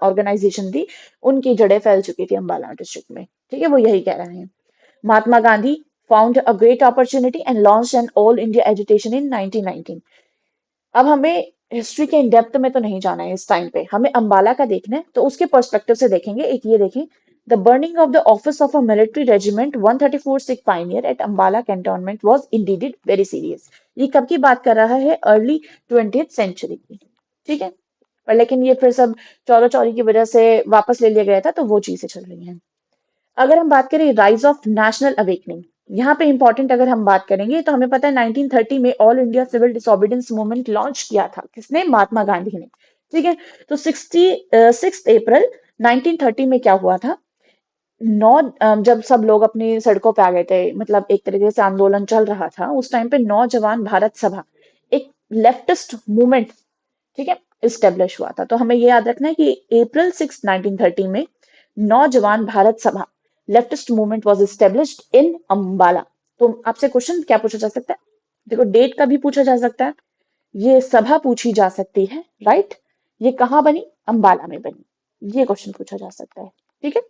ऑर्गेनाइजेशन थी, उनकी जड़ें फैल चुकी थी अंबाला डिस्ट्रिक्ट में। ठीक है, वो यही कह रहे हैं। Mahatma Gandhi found a great opportunity and launched an all India agitation in 1919। अब हमें हिस्ट्री के इन डेप्थ में तो नहीं जाना है इस टाइम पे, हमें अंबाला का देखना है, तो उसके पर्सपेक्टिव से देखेंगे। एक ये देखें, The burning of the office of a military regiment 134 Sikh pioneer at Ambala cantonment was indeed very serious. ये कब की बात कर रहा है? अर्ली 20th सेंचुरी की, ठीक है। पर लेकिन ये फिर सब चौरा चौरी की वजह से वापस ले लिया गया था, तो वो चीजें चल रही हैं। अगर हम बात करें राइज ऑफ नेशनल अवेकनिंग, यहाँ पे इंपॉर्टेंट अगर हम बात करेंगे तो हमें पता है 1930 में all India civil disobedience movement launch किया था। किसने? महात्मा गांधी ने, ठीक है। तो 6 अप्रैल 1930 में क्या हुआ था? जब सब लोग अपनी सड़कों पे आ गए थे, मतलब एक तरीके से आंदोलन चल रहा था, उस टाइम पे नौजवान भारत सभा, एक लेफ्टिस्ट मूवमेंट, ठीक है, इस्टेब्लिश हुआ था। तो हमें ये याद रखना है कि April 6, 1930 में नौजवान भारत सभा leftist movement was established in Ambala. तो आपसे क्वेश्चन क्या पूछा जा सकता है? देखो, डेट का भी पूछा जा सकता है, ये सभा पूछी जा सकती है, राइट। ये कहाँ बनी? अम्बाला में बनी, ये क्वेश्चन पूछा जा सकता है, ठीक है।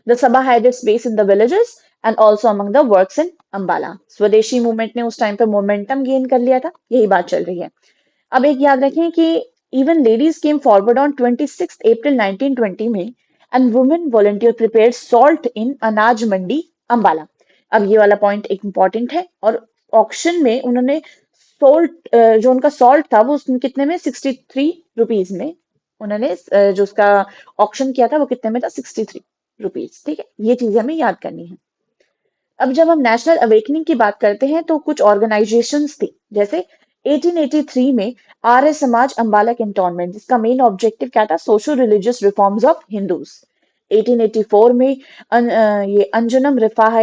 The Sabha had its base in the villages and also among the works in Ambala. स्वदेशी मूवमेंट ने उस टाइम पे मोमेंटम गेन कर लिया था, यही बात चल रही है। अब एक याद रखें कि even ladies came forward on 26th April 1920 में and women volunteer prepared salt in अनाज मंडी अंबाला। अब ये वाला पॉइंट एक इम्पॉर्टेंट है, और ऑक्शन में उन्होंने सोल्ट, जो उनका सॉल्ट था वो कितने में? 63 रुपीज में उन्होंने जो उसका ऑक्शन किया था वो कितने में था? 63 रुपीज, ठीक है। ये चीजें हमें याद करनी है। अब जब हम नेशनल अवेकनिंग की बात करते हैं तो कुछ ऑर्गेनाइजेशंस थी, जैसे 1883 में आर्य समाज अंबाला कैंटोनमेंट, जिसका मेन ऑब्जेक्टिव क्या था? Social religious reforms of Hindus. 1884 में ये अंजुनम रिफाह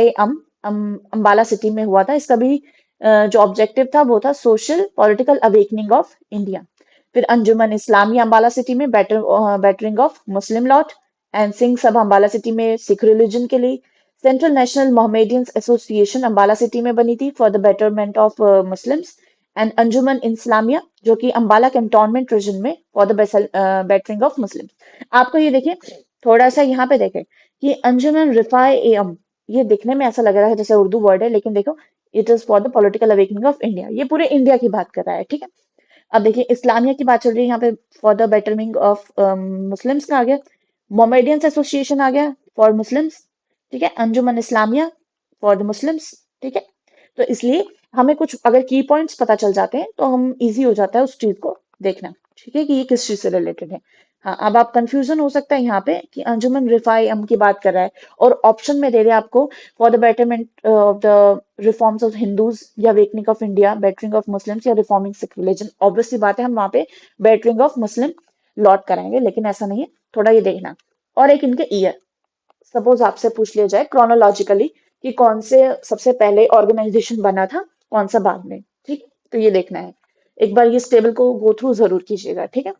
अंबाला सिटी में हुआ था। इसका भी जो ऑब्जेक्टिव था वो था social political awakening of India. फिर अंजुमन इस्लामिया अंबाला सिटी में bettering of Muslim lot, and Singh Sabha Ambala city में सिख रिलीजन के लिए। Central national Mohammedans association Ambala city में बनी थी for the betterment of Muslims, and Anjuman Islamia जो कि अंबाला कैंटोनमेंट रीजन में for the bettering of Muslims. आपको ये देखिए, थोड़ा सा यहाँ पे देखें कि अंजुमन रिफाए ए अम, ये दिखने में ऐसा लग रहा है जैसे उर्दू वर्ड है, लेकिन देखो, it is for the political awakening of India. ये पूरे इंडिया की बात कर रहा है, ठीक है। अब देखिए, इस्लामिया की बात चल रही है यहाँ पे, for the betterment of Muslims का आ गया। मोमेडियंस एसोसिएशन आ गया फॉर मुस्लिम्स, ठीक है। अंजुमन इस्लामिया फॉर द मुस्लिम्स, ठीक है। तो इसलिए हमें कुछ अगर की पॉइंट्स पता चल जाते हैं तो हम इजी हो जाता है उस चीज को देखना, ठीक है, कि ये किस चीज से रिलेटेड है। हाँ, अब आप कंफ्यूजन हो सकता है यहाँ पे कि अंजुमन रिफाई हम की बात कर रहा है और ऑप्शन में दे रहे हैं आपको for the betterment of the reforms of Hindus या wakening of India, betterment of Muslims या रिफॉर्मिंग सिख रिलीजन। ऑब्वियसली बात है, हम वहां पे बेटरिंग ऑफ मुस्लिम लॉट कराएंगे, लेकिन ऐसा नहीं है, थोड़ा ये देखना। और एक इनके ईयर, सपोज आपसे पूछ लिया जाए क्रोनोलॉजिकली कि कौन से सबसे पहले ऑर्गेनाइजेशन बना था, कौन सा बाद में, ठीक, तो ये देखना है। एक बार ये टेबल को गो थ्रू जरूर कीजिएगा, ठीक है।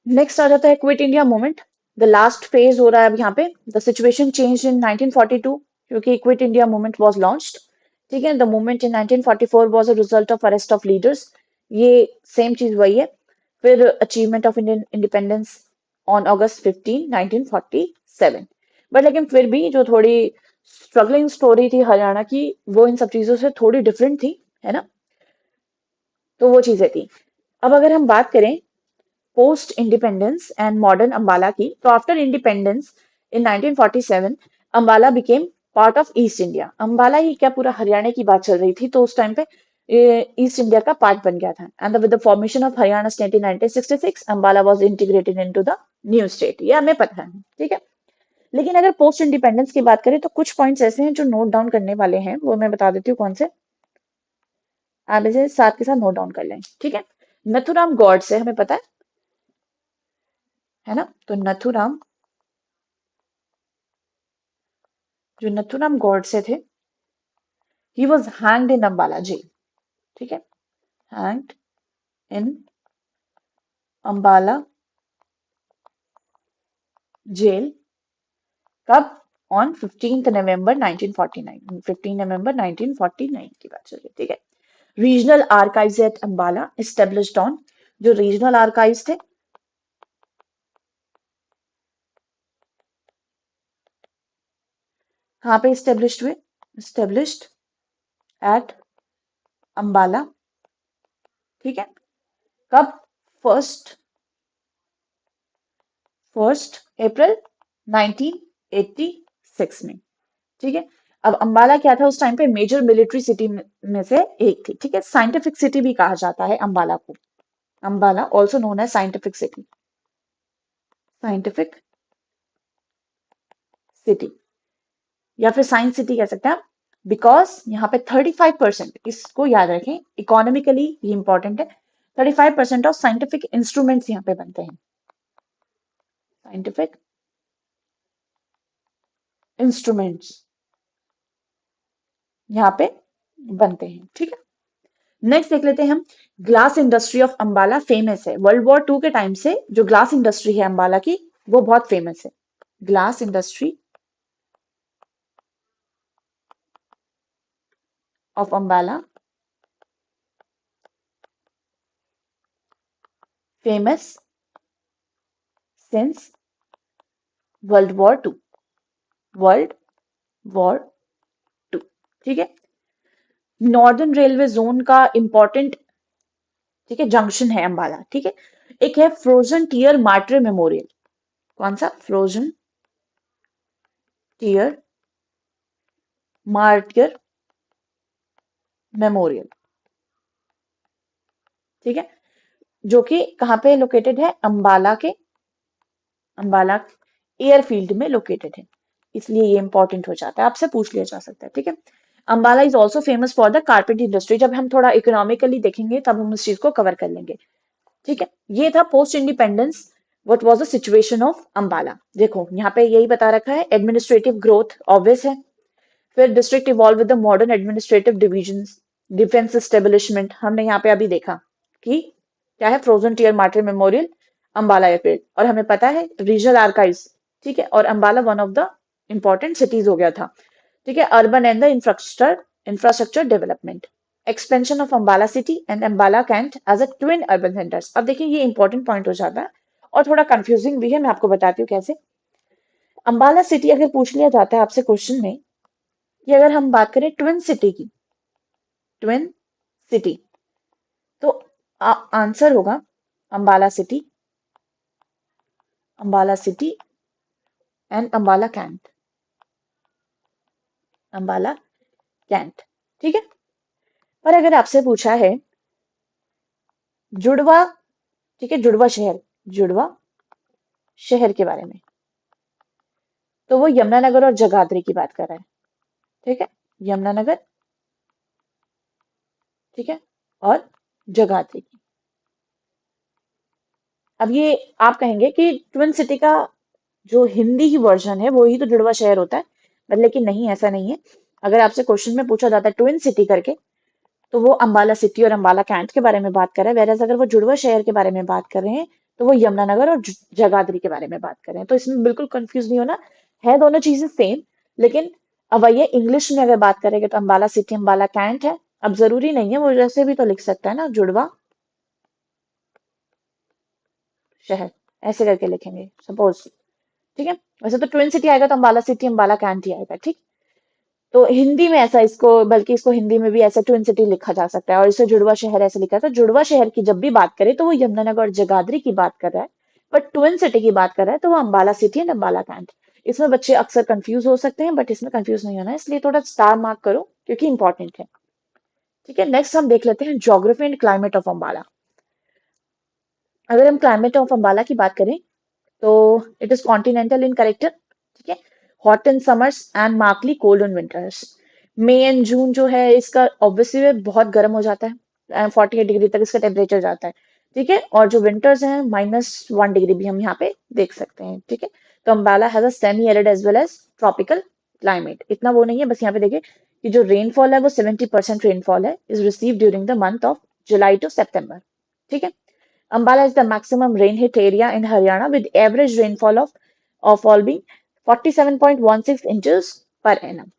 नेक्स्ट आ जाता है quit India movement. The last phase हो रहा है अब यहाँ पे। द सिचुएशन चेंज इन 1942 क्योंकि quit India movement was launched, ठीक है। The movement in 1944 was a result of arrest of leaders, ये सेम चीज वही है। फिर achievement of Indian independence on August 15, 1947। But लेकिन फिर भी जो थोड़ी स्ट्रगलिंग स्टोरी थी हरियाणा की, वो इन सब चीजों से थोड़ी डिफरेंट थी, है ना। तो वो चीजें थी। अब अगर हम बात करें post independence and modern Ambala की, तो after independence in 1947 Ambala became part of east India. Ambala ही क्या, पूरा हरियाणा की बात चल रही थी, तो उस टाइम पे ईस्ट इंडिया का पार्ट बन गया था। And with the formation of Haryana state in 1966 Ambala was integrated into the new state. ये हमें पता है, ठीक है। लेकिन अगर पोस्ट इंडिपेंडेंस की बात करें तो कुछ पॉइंट्स ऐसे हैं जो नोट डाउन करने वाले हैं, वो मैं बता देती हूँ कौन से। आप इसे साथ के साथ नोट डाउन कर लें, ठीक है। नथुराम गॉड से हमें पता है ना। तो नथुराम, जो नथुराम गॉडसे थे, he was hanged in Ambala jail, ठीक है। हैंग्ड इन अम्बाला जेल, कब? ऑन 15 नवंबर 1949, 15 नवंबर 1949 की बात चल रही, ठीक है। Regional archives at Ambala established on, जो रीजनल आर्काइव्स थे कहाँ पे एस्टेब्लिश्ड हुए? एस्टेब्लिश्ड एट अम्बाला, ठीक है। कब? 1 1 अप्रैल 1986 में। ठीक है। अब अंबाला क्या था उस टाइम पे, मेजर मिलिट्री सिटी में से एक थी। ठीक है, साइंटिफिक सिटी भी कहा जाता है अंबाला को। Ambala also known as scientific city, scientific city या फिर साइंस सिटी कह सकते हैं आप। बिकॉज यहाँ पे 35%, इसको याद रखें, इकोनॉमिकली ये इंपॉर्टेंट है, 35% ऑफ साइंटिफिक इंस्ट्रूमेंट्स यहाँ पे बनते हैं, साइंटिफिक इंस्ट्रूमेंट्स यहाँ पे बनते हैं। ठीक है, नेक्स्ट देख लेते हैं हम। Glass industry of Ambala famous है, वर्ल्ड वॉर 2 के टाइम से जो ग्लास इंडस्ट्री है अंबाला की वो बहुत फेमस है। Glass industry of Ambala famous since world war 2, world war 2। ठीक है, नॉर्दर्न रेलवे जोन का इंपॉर्टेंट, ठीक है, जंक्शन है अंबाला। ठीक है, एक है फ्रोजन टीयर मार्टर मेमोरियल। कौन सा? Frozen tear martyr memorial. ठीक है, जो कि कहाँ पे लोकेटेड है? अंबाला के, अंबाला एयरफील्ड में लोकेटेड है, इसलिए ये इंपॉर्टेंट हो जाता है, आपसे पूछ लिया जा सकता है। ठीक है, Ambala is also famous for the carpet industry. जब हम थोड़ा इकोनॉमिकली देखेंगे तब हम उस चीज को कवर कर लेंगे। ठीक है, ये था post independence what was the situation of Ambala. देखो यहाँ पे यही बता रखा है, एडमिनिस्ट्रेटिव ग्रोथ ऑब्वियस है, फिर district evolve with the modern administrative divisions, defence establishment हमने यहाँ पे अभी देखा कि क्या है, frozen tear martyr memorial, Ambala airfield, और हमें पता है रीजनल आर्काइव्स। ठीक है, और Ambala one of the important cities हो गया था। ठीक है, urban and the infrastructure development, expansion of Ambala city and Ambala cantt as a twin urban centres. अब देखिए ये इंपॉर्टेंट पॉइंट हो जाता है और थोड़ा कंफ्यूजिंग भी है, मैं आपको बताती हूँ कैसे। अंबाला सिटी अगर पूछ लिया जाता है आपसे क्वेश्चन में कि अगर हम बात करें ट्विन सिटी की, ट्विन सिटी, तो आंसर होगा Ambala city, Ambala city and Ambala cantt, Ambala cantt. ठीक है, पर अगर आपसे पूछा है जुड़वा, ठीक है, जुड़वा शहर, जुड़वा शहर के बारे में, तो वो यमुनानगर और जगाधरी की बात कर रहा है। ठीक है, यमुनानगर, ठीक है, और जगाधरी की। अब ये आप कहेंगे कि ट्विन सिटी का जो हिंदी ही वर्जन है वो ही तो जुड़वा शहर होता है, पर लेकिन नहीं, ऐसा नहीं है। अगर आपसे क्वेश्चन में पूछा जाता है ट्विन सिटी करके, तो वो अंबाला सिटी और अंबाला कैंट के बारे में बात कर रहा है, वेरएज अगर वो जुड़वा शहर के बारे में बात कर रहे हैं तो वो यमुनानगर और जगाधरी के बारे में बात कर रहे हैं। तो इसमें बिल्कुल कंफ्यूज नहीं होना है, दोनों चीजें सेम। लेकिन अब ये इंग्लिश में अगर बात करेंगे तो अंबाला सिटी अंबाला कैंट है। अब जरूरी नहीं है, वो जैसे भी तो लिख सकता है ना, जुड़वा शहर, ऐसे करके लिखेंगे सपोज। ठीक है, वैसे तो ट्विन सिटी आएगा तो अंबाला सिटी अंबाला कैंट ही आएगा। ठीक, तो हिंदी में ऐसा इसको, बल्कि इसको हिंदी में भी ऐसा ट्विन सिटी लिखा जा सकता है, और इसे जुड़वा शहर ऐसे लिखा था। जुड़वा शहर की जब भी बात करें तो वो यमुनानगर और जगाधरी की बात कर रहा है, बट ट्विन सिटी की बात कर रहा है तो वो Ambala city and Ambala cantt. इसमें बच्चे अक्सर कंफ्यूज हो सकते हैं, बट इसमें कंफ्यूज नहीं होना है, इसलिए थोड़ा स्टार मार्क करो क्योंकि इंपॉर्टेंट है। ठीक है, नेक्स्ट हम देख लेते हैं geography and climate of Ambala. अगर हम क्लाइमेट ऑफ अंबाला की बात करें तो it is continental in character. ठीक है, hot in summers and markedly cold in winters. May and June जो है इसका ऑब्वियसली बहुत गर्म हो जाता है, 48 डिग्री तक इसका टेम्परेचर जाता है। ठीक है, और जो विंटर्स हैं -1 डिग्री भी हम यहाँ पे देख सकते हैं। ठीक है, तो Ambala has a semi arid as well as tropical climate. इतना वो नहीं है, बस यहाँ पे देखिए कि जो रेनफॉल है वो 70% रेनफॉल है is receive during the month of July to September. ठीक है, Ambala is the maximum rain hit area in Haryana with average rainfall of all being 47.16 inches per annum.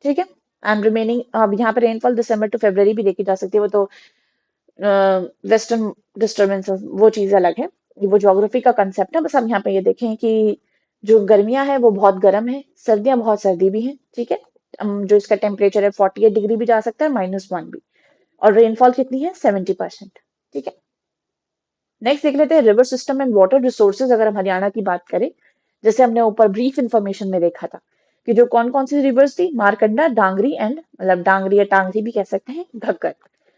ठीक है, एंड रिमेनिंग अब यहाँ पे रेनफॉल दिसंबर टू फरवरी भी देखी जा सकती है, वो तो वेस्टर्न डिस्टर्बेंस वो चीज अलग है, वो ज्योग्राफी का कंसेप्ट है। बस हम यहाँ पे ये देखें कि जो गर्मियां है वो बहुत गर्म है, सर्दियां बहुत सर्दी भी हैं। ठीक है, जो इसका टेम्परेचर है 48 डिग्री भी जा सकता है, -1 भी, और रेनफॉल कितनी है 70%। ठीक है, नेक्स्ट देख लेते हैं river system and water resources. अगर हम हरियाणा की बात करें, जैसे हमने ऊपर ब्रीफ इंफॉर्मेशन में देखा था कि जो कौन कौन सी रिवर्स थी, मारकंडा, डांगरी एंड मतलब डांगरी या टांगरी भी कह सकते हैं, Ghaggar.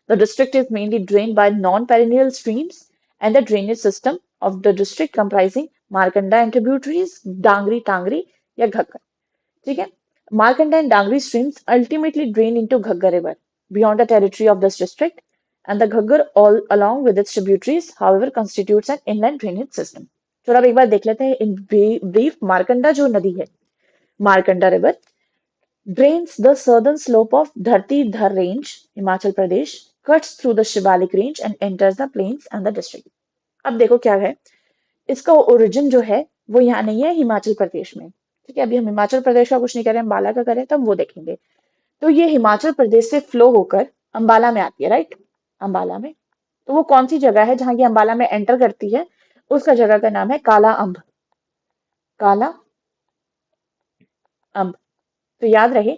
The district is mainly drain by non perennial streams and the drainage system of the district comprising Markanda and tributaries, Dangri, Tangri या घग्गर। ठीक है। Markanda and Dangri streams ultimately drain into Ghaggar River beyond the territory of this district, and the Ghaggar, all along with its tributaries, however, constitutes an inland drainage system. चलो अब एक बार देख लेते हैं in brief. Markanda जो नदी है, Markanda river drains the southern slope of Dharti Dhar range, Himachal Pradesh, cuts through the Shivalik range and enters the plains and the district. अब देखो क्या है, इसका ओरिजिन जो है वो यहाँ नहीं है, हिमाचल प्रदेश में। ठीक है, अभी हम हिमाचल प्रदेश का कुछ नहीं करें, अम्बाला का करें तब वो देखेंगे। तो ये हिमाचल प्रदेश से फ्लो होकर अंबाला में आती है, राइट। अंबाला में, तो वो कौन सी जगह है जहां ये अंबाला में एंटर करती है, उसका जगह का नाम है काला अम्ब। काला अम्ब। तो याद रहे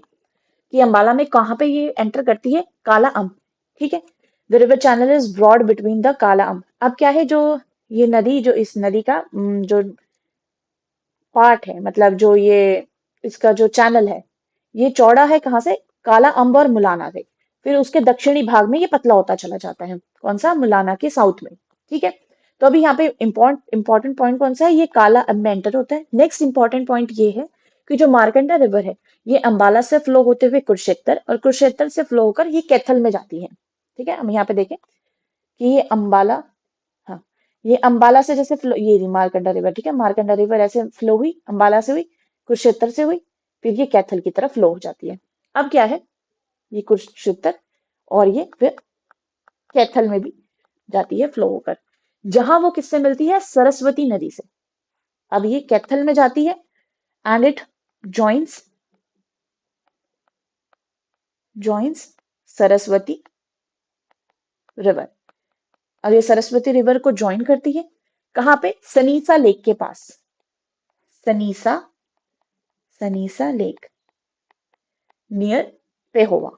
कि अंबाला में कहां पे ये एंटर करती है, काला अम्ब। ठीक है। The river channel is broad between the Kala Amb. अब क्या है, जो ये नदी, जो इस नदी का जो पार्ट है, मतलब जो ये इसका जो चैनल है, ये चौड़ा है कहाँ से, काला अम्ब और मुलाना से। फिर उसके दक्षिणी भाग में ये पतला होता चला जाता है, कौन सा, मुलाना के साउथ में। ठीक है। तो अभी यहाँ पे इंपॉर्टेंट पॉइंट कौन सा है, ये काला अम्ब में एंटर होता है। नेक्स्ट इंपॉर्टेंट पॉइंट ये है कि जो मारकंडा रिवर है, ये अंबाला से फ्लो होते हुए कुरुक्षेत्र, और कुरुक्षेत्र से फ्लो होकर ये कैथल में जाती है। ठीक है, हम यहाँ पे देखें कि ये अंबाला, हाँ, ये अंबाला से जैसे फ्लो, ये रही मारकंडा रिवर। ठीक है, मारकंडा रिवर ऐसे फ्लो हुई, अंबाला से हुई, कुरुक्षेत्र से हुई, फिर ये कैथल की तरफ फ्लो हो जाती है। अब क्या है, ये कुरुक्षेत्र और ये फिर कैथल में भी जाती है फ्लो होकर, जहां वो किससे मिलती है, सरस्वती नदी से। अब ये कैथल में जाती है and it joins joins Saraswati river. अब ये सरस्वती रिवर को ज्वाइन करती है कहाँ पे, सनीसा लेक के पास। सनीसा सनीसा लेक नियर पेहोवा।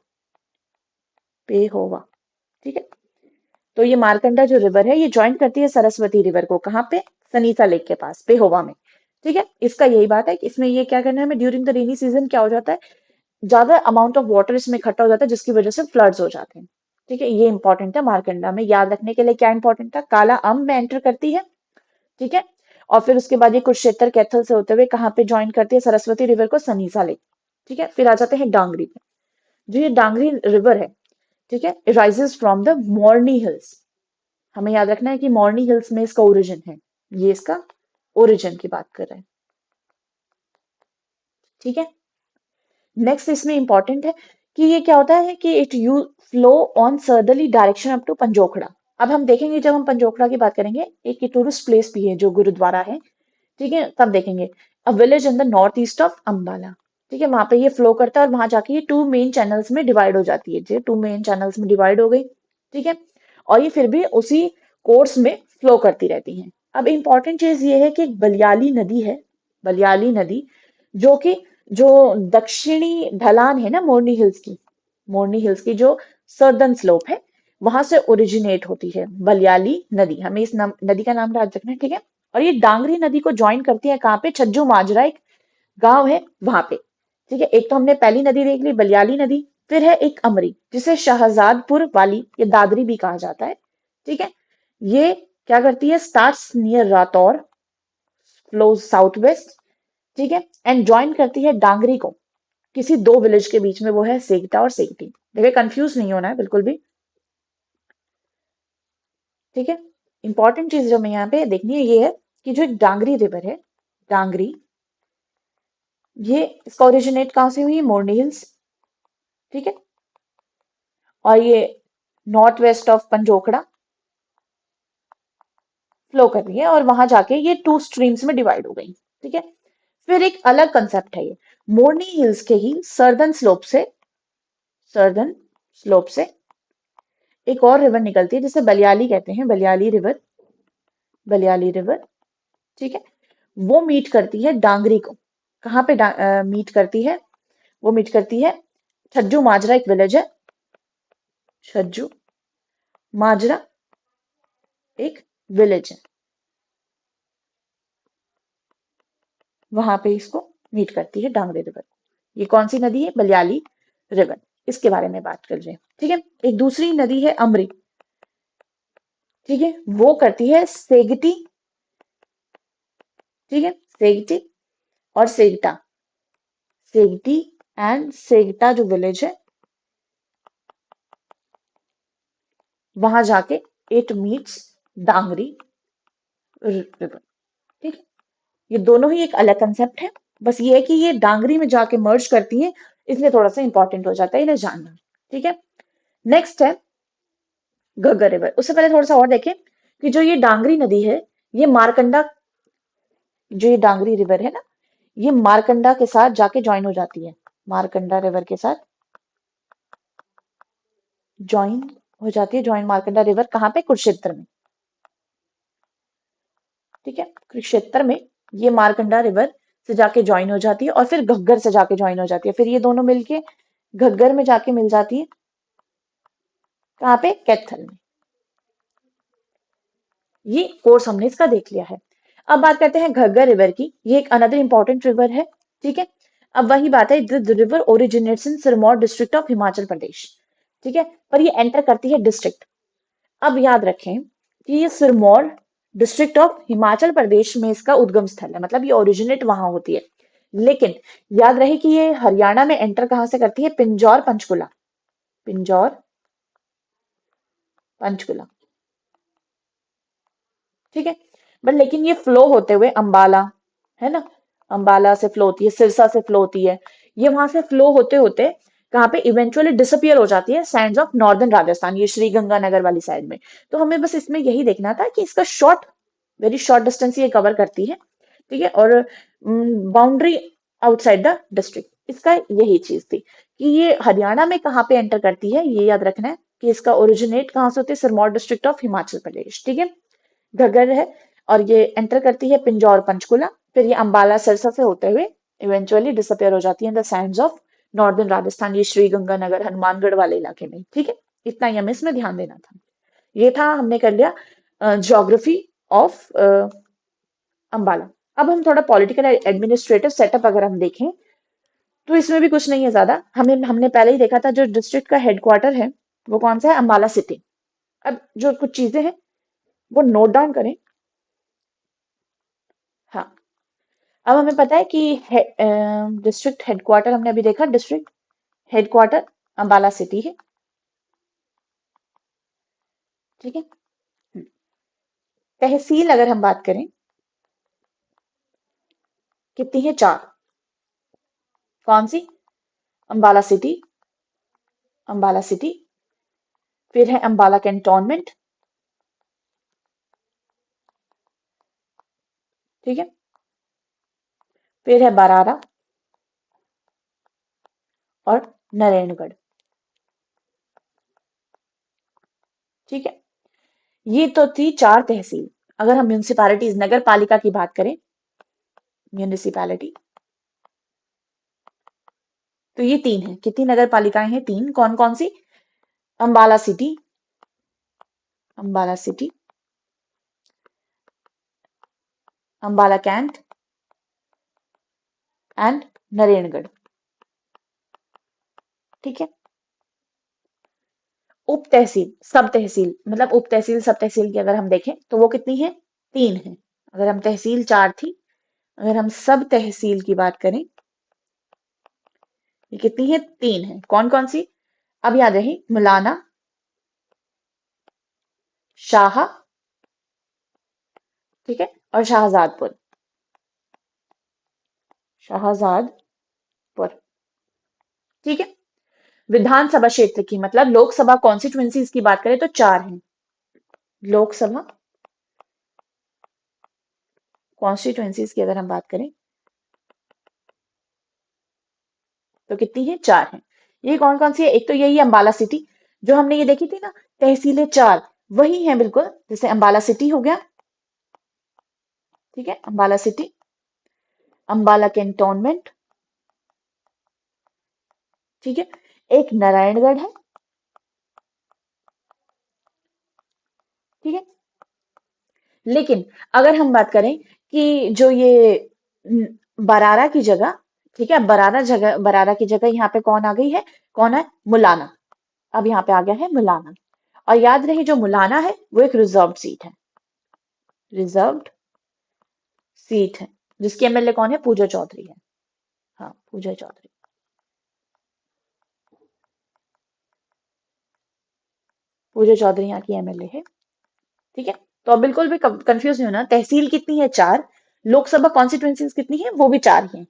पेहोवा। ठीक है। तो ये मारकंडा जो रिवर है, ये ज्वाइन करती है सरस्वती रिवर को कहाँ पे, सनीसा लेक के पास, पेहोवा में। ठीक है। इसका यही बात है कि इसमें ये क्या करना है हमें, ड्यूरिंग द रेनी सीजन क्या हो जाता है, ज्यादा अमाउंट ऑफ वाटर इसमें इकट्ठा हो जाता है, जिसकी वजह से फ्लड्स हो जाते हैं। ठीक है, ये इंपॉर्टेंट है मारकंडा में। याद रखने के लिए क्या इंपॉर्टेंट था, काला अम्ब में एंटर करती है। ठीक है। और फिर उसके बाद ये कुरुक्षेत्र कैथल से होते हुए कहाँ पे ज्वाइन करती है, सरस्वती रिवर को, सनीसा लेक। ठीक है। फिर आ जाते हैं डांगरी पे। जो ये डांगरी रिवर है, ठीक है, rises from the Morni hills. हमें याद रखना है कि मोरनी हिल्स में इसका ओरिजिन है, ये इसका ओरिजिन की बात कर रहे हैं। ठीक है। नेक्स्ट इसमें इंपॉर्टेंट है कि ये क्या होता है कि it you flow on southerly direction up to Panjokhra. अब हम देखेंगे, जब हम पंजोखड़ा की बात करेंगे, एक टूरिस्ट प्लेस भी है जो गुरुद्वारा है। ठीक है, तब देखेंगे। A village in the north east of Ambala. ठीक है, वहां पे ये फ्लो करता है और वहां जाके ये टू मेन चैनल्स में डिवाइड हो जाती है, ये टू मेन चैनल्स में डिवाइड हो गई। ठीक है। और ये फिर भी उसी कोर्स में फ्लो करती रहती हैं। अब इंपॉर्टेंट चीज ये है कि एक बलियाली नदी है, बलियाली नदी, जो कि जो दक्षिणी ढलान है ना मोरनी हिल्स की, मोरनी हिल्स की जो सर्दर्न स्लोप है, वहां से ओरिजिनेट होती है बलियाली नदी। हमें इस नदी का नाम याद रखना है। ठीक है। और ये डांगरी नदी को ज्वाइन करती है कहाँ पे, छज्जू माजरा एक गांव है वहां पे। ठीक है, एक तो हमने पहली नदी देख ली, बलियाली नदी। फिर है एक अमरी, जिसे शहजादपुर वाली या दादरी भी कहा जाता है। ठीक है। ये क्या करती है, starts near Rathore, flows south west. ठीक है, एंड ज्वाइन करती है डांगरी को किसी दो विलेज के बीच में, वो है सेगटा और सेगटी। देखिए, कंफ्यूज नहीं होना है बिल्कुल भी। ठीक है। इंपॉर्टेंट चीज जो हमें यहाँ पे देखनी है ये है कि जो एक डांगरी रिवर है, डांगरी, ये इसका ओरिजिनेट कहाँ से हुई, मोरनी हिल्स। ठीक है। और ये नॉर्थ वेस्ट ऑफ पंजोखड़ा फ्लो कर रही है, और वहां जाके ये टू स्ट्रीम्स में डिवाइड हो गई। ठीक है। फिर एक अलग कंसेप्ट है ये, मोरनी हिल्स के ही सर्दर्न स्लोप से एक और रिवर निकलती है, जिसे बलियाली कहते हैं, बलियाली रिवर, बलियाली रिवर। ठीक है। वो मीट करती है डांगरी को, कहाँ पे मीट करती है, वो मीट करती है, छज्जू माजरा एक विलेज है, छज्जू माजरा एक विलेज है, वहां पे इसको मीट करती है डांगरी रिवर। ये कौन सी नदी है? बलियाली रिवर। इसके बारे में बात कर रहे हैं, ठीक है। एक दूसरी नदी है अमरी, ठीक है, वो करती है सेगटी, ठीक है, सेगटी और सेगटा। सेगटी एंड सेगटा जो विलेज है, वहां जाके इट मीट्स डांगरी रिवर, ठीक है। ये दोनों ही एक अलग कंसेप्ट है, बस ये है कि ये डांगरी में जाके मर्ज करती हैं, इसलिए थोड़ा सा इंपॉर्टेंट हो जाता है इन्हें जानना, ठीक है। नेक्स्ट है घग्गर रिवर। उससे पहले थोड़ा सा और देखें कि जो ये डांगरी नदी है, ये मारकंडा, जो ये डांगरी रिवर है ना, ये मारकंडा के साथ जाके ज्वाइन हो जाती है। मारकंडा रिवर के साथ ज्वाइन हो जाती है। ज्वाइन मारकंडा रिवर कहाँ पे? कुरुक्षेत्र में, ठीक है। कुरुक्षेत्र में ये मारकंडा रिवर से जाके ज्वाइन हो जाती है और फिर घग्गर से जाके ज्वाइन हो जाती है। फिर ये दोनों मिलके घग्गर में जाके मिल जाती है। कहाँ पे? कैथल में। ये कोर्स हमने इसका देख लिया है। अब बात करते हैं घग्गर रिवर की। ये एक अनदर इंपॉर्टेंट रिवर है, ठीक है। अब वही बात है, the river originates in Sirmaur district of Himachal Pradesh, ठीक है। पर ये एंटर करती है डिस्ट्रिक्ट। अब याद रखें कि ये सिरमौर डिस्ट्रिक्ट ऑफ हिमाचल प्रदेश में इसका उद्गम स्थल है, मतलब ये ओरिजिनेट वहां होती है। लेकिन याद रहे कि ये हरियाणा में एंटर कहां से करती है? पिंजौर पंचकुला, पिंजौर पंचकुला, ठीक है। बट लेकिन ये फ्लो होते हुए अंबाला, है ना, अंबाला से फ्लो होती है, सिरसा से फ्लो होती है। ये वहां से फ्लो होते होते कहाँ पे इवेंचुअली डिसअपियर हो जाती है? सैंड्स ऑफ नॉर्दर्न राजस्थान, ये श्री गंगानगर वाली साइड में। तो हमें बस इसमें यही देखना था कि इसका शॉर्ट, वेरी शॉर्ट डिस्टेंस ये कवर करती है, ठीक है। और बाउंड्री आउटसाइड द डिस्ट्रिक्ट, इसका यही चीज थी कि ये हरियाणा में कहाँ पे एंटर करती है, ये याद रखना है कि इसका ओरिजिनेट कहाँ से होती है? सिरमौर डिस्ट्रिक्ट ऑफ हिमाचल प्रदेश, ठीक है। घग्गर है और ये एंटर करती है पिंजौर पंचकुला, फिर ये अंबाला सिरसा से होते हुए इवेंचुअली डिसअपियर हो जाती है in the Sands of northern Rajasthan, ये श्री गंगानगर हनुमानगढ़ वाले इलाके में, ठीक है। इतना ही हमें इसमें ध्यान देना था। ये था, हमने कर लिया ज्योग्राफी ऑफ अंबाला। अब हम थोड़ा पॉलिटिकल एडमिनिस्ट्रेटिव सेटअप अगर हम देखें, तो इसमें भी कुछ नहीं है ज्यादा। हमें हमने पहले ही देखा था, जो डिस्ट्रिक्ट का हेडक्वार्टर है वो कौन सा है? अंबाला सिटी। अब जो कुछ चीजें हैं वो नोट डाउन करें। हाँ, अब हमें पता है कि डिस्ट्रिक्ट हेडक्वार्टर, हमने अभी देखा डिस्ट्रिक्ट हेडक्वार्टर अंबाला सिटी है, ठीक है। तहसील अगर हम बात करें, कितनी है? 4। कौन सी? अंबाला सिटी, अंबाला सिटी, फिर है अंबाला कैंटोनमेंट, ठीक है, फिर है बरारा और नारायणगढ़, ठीक है। ये तो थी 4 तहसील। अगर हम म्यूनिसिपैलिटीज, नगर पालिका की बात करें, म्यूनिसिपैलिटी, तो ये 3 है। कितनी नगर पालिकाएं हैं? 3। कौन कौन सी? Ambala city, Ambala city, Ambala cantt and Naraingarh, ठीक है। उप तहसील, सब तहसील, मतलब उप तहसील सब तहसील की अगर हम देखें तो वो कितनी है? 3 है। अगर हम तहसील 4 थी, अगर हम सब तहसील की बात करें, ये कितनी है? 3 है। कौन कौन सी? अब याद रही, मुलाना, शाह, ठीक है, और शाहजादपुर, शाहजादपुर, ठीक है। विधानसभा क्षेत्र की, मतलब लोकसभा कॉन्स्टिट्यूएंसीज की बात करें तो 4 हैं। लोकसभा कॉन्स्टिट्यूएंसीज की अगर हम बात करें तो कितनी है? 4 है। ये कौन कौन सी है? एक तो यही अंबाला सिटी, जो हमने ये देखी थी ना, तहसीलें 4 वही है बिल्कुल। जैसे अंबाला सिटी हो गया, ठीक है, अंबाला सिटी, अंबाला कैंटोनमेंट, ठीक है, एक नारायणगढ़ है, ठीक है, लेकिन अगर हम बात करें कि जो ये न, बरारा की जगह, ठीक है, बरारा की जगह यहाँ पे कौन आ गई है, कौन है, मुलाना। अब यहाँ पे आ गया है मुलाना। और याद रहे जो मुलाना है वो एक रिजर्व्ड सीट है, रिजर्व्ड सीट है, जिसकी एमएलए कौन है, पूजा चौधरी है। हाँ, पूजा चौधरी। पूजा चौधरी यहाँ की एमएलए है। ठीक है, तो अब बिल्कुल भी कंफ्यूज नहीं होना। तहसील कितनी है, 4। लोकसभा कॉन्स्टिट्यूएंसीज कितनी है, वो भी 4 ही है।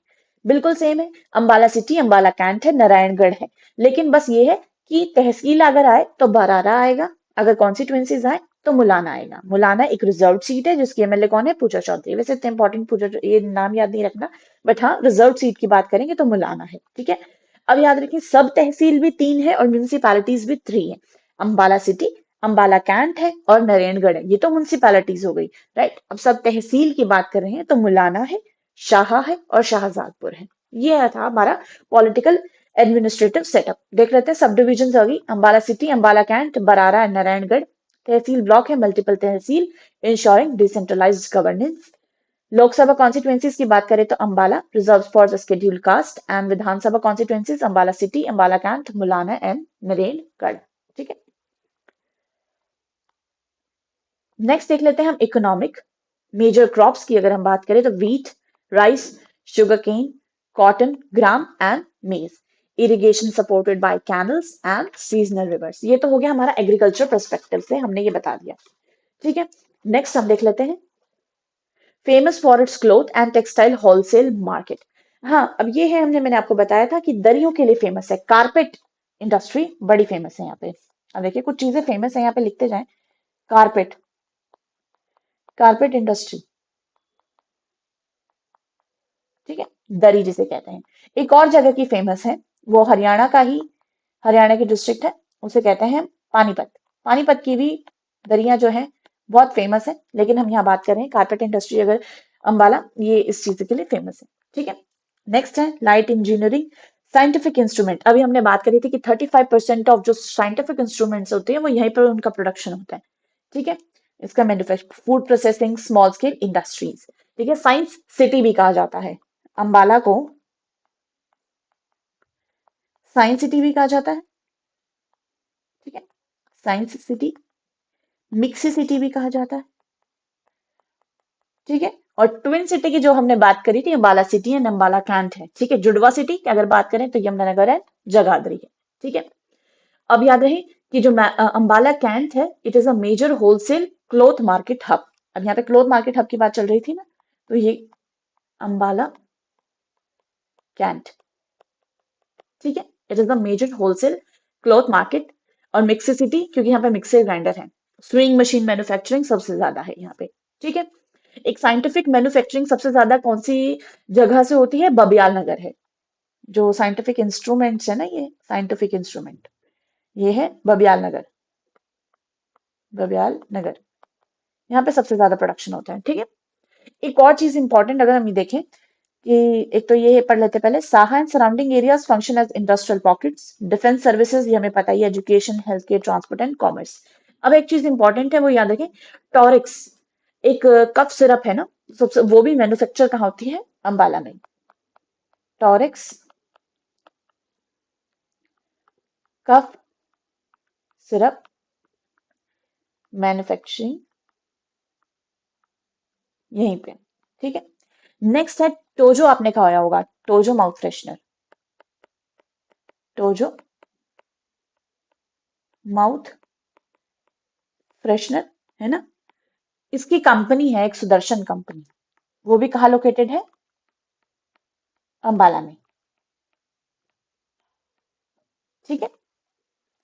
बिल्कुल सेम है। अंबाला सिटी, अंबाला कैंट है, नारायणगढ़ है। लेकिन बस ये है कि तहसील अगर आए तो बरारा आएगा, अगर कॉन्स्टिट्यूएंसीज आए तो मुलाना आएगा। मुलाना एक रिजर्व सीट है जिसकी एमएलए कौन है, पूजा चौधरी। वैसे इतना इंपॉर्टेंट पूजा, ये नाम याद नहीं रखना, बट हाँ रिजर्व सीट की बात करेंगे तो मुलाना है। ठीक है, अब याद रखिए सब तहसील भी 3 है और म्यूनिसिपैलिटीज भी 3 है। अंबाला सिटी, अंबाला कैंट है और नारायणगढ़ है, ये तो म्यूनिसिपैलिटीज हो गई, राइट। अब सब तहसील की बात कर रहे हैं तो मुलाना है, शाह है और शाहजादपुर है। ये था हमारा पॉलिटिकल एडमिनिस्ट्रेटिव सेटअप। देख लेते हैं सब डिविजन होगी, Ambala city, Ambala cantt, Barara, Naraingarh. Tehsil block है, multiple tehsil, ensuring decentralised governance. Lok Sabha constituencies की बात करें तो Ambala reserve for schedule caste, and Vidhan Sabha constituencies Ambala city, Ambala cantt, Mullana and Naraingarh. ठीक है, नेक्स्ट देख लेते हैं हम इकोनॉमिक मेजर क्रॉप्स की। अगर हम बात करें तो wheat, rice, sugar cane, cotton, gram and maize. Irrigation supported by canals and seasonal rivers. ये तो हो गया हमारा एग्रीकल्चर पर्सपेक्टिव से, हमने ये बता दिया। ठीक है, नेक्स्ट हम देख लेते हैं famous for its cloth and textile wholesale market. हाँ, अब ये है, मैंने आपको बताया था कि दरियों के लिए फेमस है, कारपेट इंडस्ट्री बड़ी फेमस है यहाँ पे। अब देखिए कुछ चीजें फेमस है यहाँ पे, लिखते जाएं। कारपेट, कारपेट इंडस्ट्री, ठीक है, दरी जिसे कहते हैं। एक और जगह की फेमस है, वो हरियाणा का ही, हरियाणा की डिस्ट्रिक्ट है, उसे कहते हैं पानीपत। पानीपत की भी दरियां जो है बहुत फेमस है, लेकिन हम यहाँ बात कर रहे हैं कारपेट इंडस्ट्री। अगर अंबाला, ये इस चीज के लिए फेमस है। ठीक है, नेक्स्ट है लाइट इंजीनियरिंग, साइंटिफिक इंस्ट्रूमेंट। अभी हमने बात करी थी कि 35% ऑफ जो साइंटिफिक इंस्ट्रूमेंट्स होते हैं वो यहीं पर उनका प्रोडक्शन होता है। ठीक है, इसका manufacture, food processing, small scale industries. ठीक है, साइंस सिटी भी कहा जाता है अंबाला को, साइंस सिटी भी कहा जाता है। ठीक है, साइंस सिटी, मिक्सी सिटी भी कहा जाता है। ठीक है, और ट्विन सिटी की जो हमने बात करी थी, अंबाला सिटी है, अंबाला कैंट है। ठीक है, जुड़वा सिटी की अगर बात करें तो यमुनानगर है, जगाधरी है। ठीक है, अब याद रहे कि जो अंबाला कैंट है, it is a major wholesale cloth market hub. अब यहाँ पे क्लोथ मार्केट हब की बात चल रही थी ना, तो ये अंबाला कैंट। ठीक है, it is the major wholesale cloth market. और मिक्सी सिटी, क्योंकि यहाँ पे मिक्सर ग्राइंडर है। स्विंग मशीन मैन्युफैक्चरिंग सबसे ज्यादा है यहाँ पे। ठीक है, एक साइंटिफिक मैन्युफैक्चरिंग सबसे ज्यादा कौन सी जगह से होती है, बबियाल नगर है। जो साइंटिफिक इंस्ट्रूमेंट्स है ना, ये साइंटिफिक इंस्ट्रूमेंट, ये है बबियाल नगर। बबियाल नगर, यहाँ पे सबसे ज्यादा प्रोडक्शन होता है। ठीक है, एक और चीज इंपॉर्टेंट अगर हम ये देखें कि एक तो ये पढ़ लेते पहले, Saha and surrounding areas function as industrial pockets, defence services, ये हमें पता ही है, education, health care, transport and commerce. अब एक चीज इंपॉर्टेंट है वो याद रखें, टॉरिक्स एक कफ सिरप है ना, सबसे वो भी मैन्युफैक्चर कहाँ होती है, अंबाला में। टॉरिक्स कफ सिरप मैन्युफैक्चरिंग यहीं पे। ठीक है, नेक्स्ट है टोजो, आपने खाया होगा, टोजो माउथ फ्रेशनर। टोजो माउथ फ्रेशनर है ना, इसकी कंपनी है एक सुदर्शन कंपनी, वो भी कहाँ लोकेटेड है, अंबाला में। ठीक है,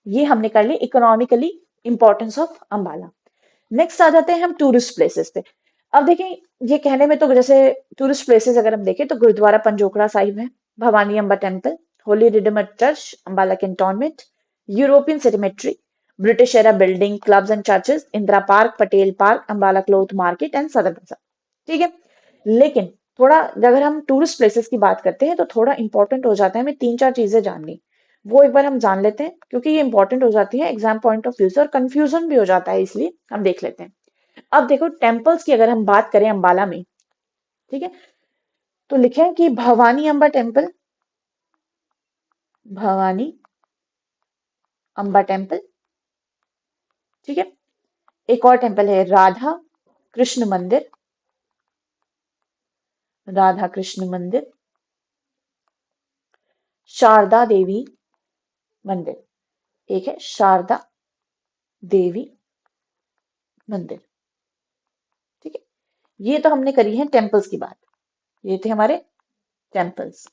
ये हमने कर ली economically importance of Ambala. Next आ जाते हैं हम टूरिस्ट प्लेसेस पे। अब देखें, ये कहने में तो जैसे टूरिस्ट प्लेसेस अगर हम देखें तो गुरुद्वारा पंजोखड़ा साहिब है, Bhawani Amba temple, holy redeemer church, Ambala cantonment, European cemetery, British era building, clubs and churches, Indira park, Patel park, Ambala cloth market and Sadar Bazaar. ठीक है, लेकिन थोड़ा अगर हम टूरिस्ट प्लेसेस की बात करते हैं तो थोड़ा इंपॉर्टेंट हो जाता है हमें 3-4 चीजें जाननी। वो एक बार हम जान लेते हैं क्योंकि ये इंपॉर्टेंट हो जाती है एग्जाम पॉइंट ऑफ व्यू से, और कंफ्यूजन भी हो जाता है, इसलिए हम देख लेते हैं। अब देखो टेम्पल्स की अगर हम बात करें अंबाला में, ठीक है, तो लिखे हैं कि भवानी अंबा टेम्पल, भवानी अंबा टेम्पल, ठीक है। एक और टेम्पल है राधा कृष्ण मंदिर, राधा कृष्ण मंदिर, शारदा देवी मंदिर, एक है शारदा देवी मंदिर, ठीक है। ये तो हमने करी है टेम्पल्स की बात, ये थे हमारे टेम्पल्स,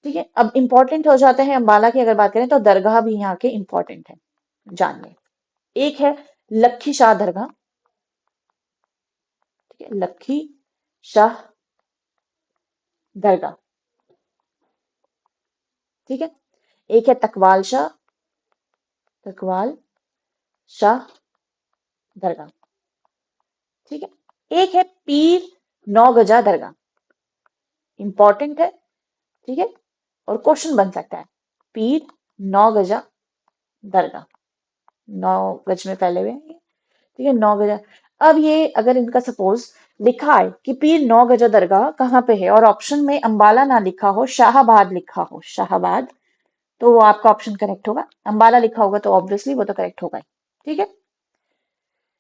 ठीक है। अब इंपॉर्टेंट हो जाते हैं अंबाला की अगर बात करें तो दरगाह भी यहाँ के इंपॉर्टेंट है जानने। एक है लखी शाह दरगाह, ठीक है, लखी शाह दरगाह, ठीक है। एक है तकवाल शाह, तकवाल शाह दरगाह, ठीक है। एक है पीर नौगजा दरगाह, इंपॉर्टेंट है, ठीक है, और क्वेश्चन बन सकता है। पीर नौगजा दरगाह, 9 गज में फैले हुए हैं ये, ठीक है, 9 गजा। अब ये अगर इनका सपोज लिखा है कि पीर 9 गजा दरगाह कहाँ पे है और ऑप्शन में अंबाला ना लिखा हो, शाहबाद लिखा हो, शाहबाद, तो वो आपका ऑप्शन करेक्ट होगा। अंबाला लिखा होगा तो ऑब्वियसली वो तो करेक्ट होगा ही, ठीक है।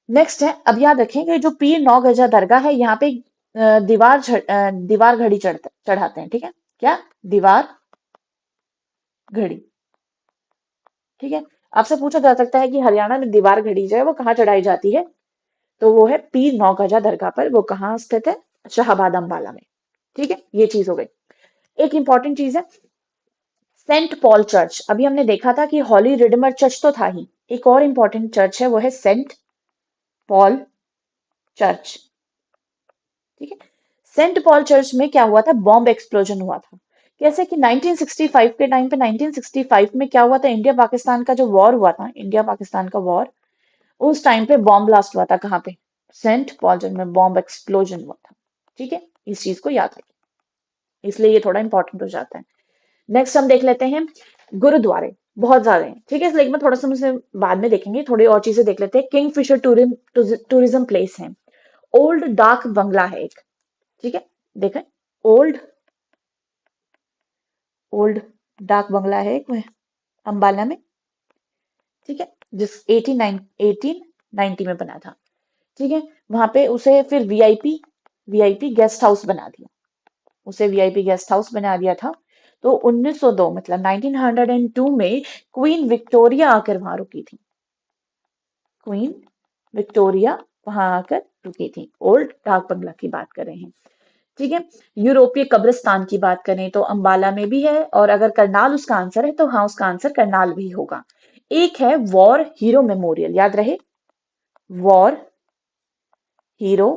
नेक्स्ट है, अब याद रखें कि जो पीर 9 गजा दरगाह है यहाँ पे दीवार घड़ी चढ़ाते हैं, ठीक है, क्या दीवार घड़ी, ठीक है। आपसे पूछा जा सकता है कि हरियाणा में दीवार घड़ी जो है वो कहाँ चढ़ाई जाती है, तो वो है पीर 9 गजा दरगाह पर, वो कहाँ स्थित है, शाहबाद अंबाला में, ठीक है। ये चीज हो गई। एक इंपॉर्टेंट चीज है सेंट पॉल चर्च, अभी हमने देखा था कि हॉली रिडमर चर्च तो था ही, एक और इंपॉर्टेंट चर्च है वो है सेंट पॉल चर्च, ठीक है। सेंट पॉल चर्च में क्या हुआ था, बॉम्ब एक्सप्लोजन हुआ था। कैसे कि 1965 के टाइम पे, 1965 में क्या हुआ था, इंडिया पाकिस्तान का जो वॉर हुआ था, इंडिया पाकिस्तान का वॉर, उस टाइम पे बॉम्ब ब्लास्ट हुआ था कहाँ पे, सेंट पॉल चर्च में बॉम्ब एक्सप्लोजन हुआ था, ठीक है। इस चीज को याद रखें, इसलिए ये थोड़ा इंपॉर्टेंट हो जाता है। नेक्स्ट हम देख लेते हैं गुरुद्वारे, बहुत ज्यादा हैं, ठीक है, लेकिन मैं थोड़ा सा मुझे बाद में देखेंगे, थोड़ी और चीजें देख लेते हैं। किंग फिशर टूरिज्म प्लेस है, ओल्ड डाक बंगला है एक, ठीक है, देखें, ओल्ड ओल्ड डाक बंगला है एक अंबाला में, ठीक है, जिस 1890 में बना था, ठीक है। वहां पे उसे फिर वीआईपी गेस्ट हाउस बना दिया, उसे वीआईपी गेस्ट हाउस बना दिया था। तो 1902 मतलब 1902 में क्वीन विक्टोरिया आकर वहां रुकी थी, क्वीन विक्टोरिया वहां आकर रुकी थी। ओल्ड डाक बंगला की बात कर रहे हैं, ठीक है। यूरोपीय कब्रिस्तान की बात करें तो अंबाला में भी है, और अगर करनाल उसका आंसर है तो हाँ उसका आंसर करनाल भी होगा। एक है वॉर हीरो मेमोरियल, याद रहे, war hero,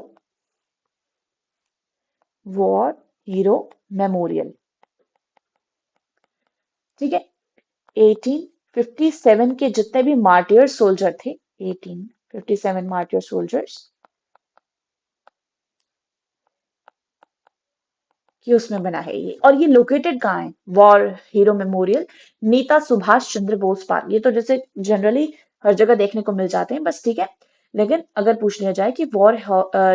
war hero memorial, ठीक है। 1857 के जितने भी मार्टियर सोल्जर थे, 1857 मार्टियर सोल्जर्स कि उसमें बना है ये। और ये लोकेटेड कहाँ है, वॉर हीरो मेमोरियल, नेता सुभाष चंद्र बोस पार्क। ये तो जैसे जनरली हर जगह देखने को मिल जाते हैं बस, ठीक है। लेकिन अगर पूछ लिया जाए कि वॉर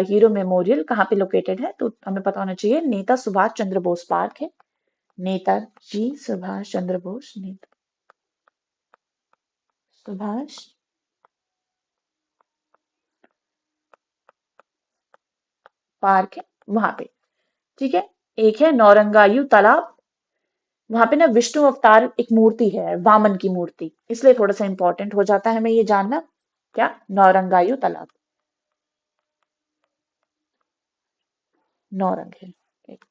हीरो मेमोरियल कहाँ पे लोकेटेड है तो हमें पता होना चाहिए नेता सुभाष चंद्र बोस पार्क है, नेताजी सुभाष चंद्र बोस, नेता सुभाष पार्क है वहां पे, ठीक है। एक है नौरंगायु तालाब, वहां पे ना विष्णु अवतार एक मूर्ति है, वामन की मूर्ति, इसलिए थोड़ा सा इंपॉर्टेंट हो जाता है हमें ये जानना, क्या नौरंगायु तालाब, नौरंग है एक।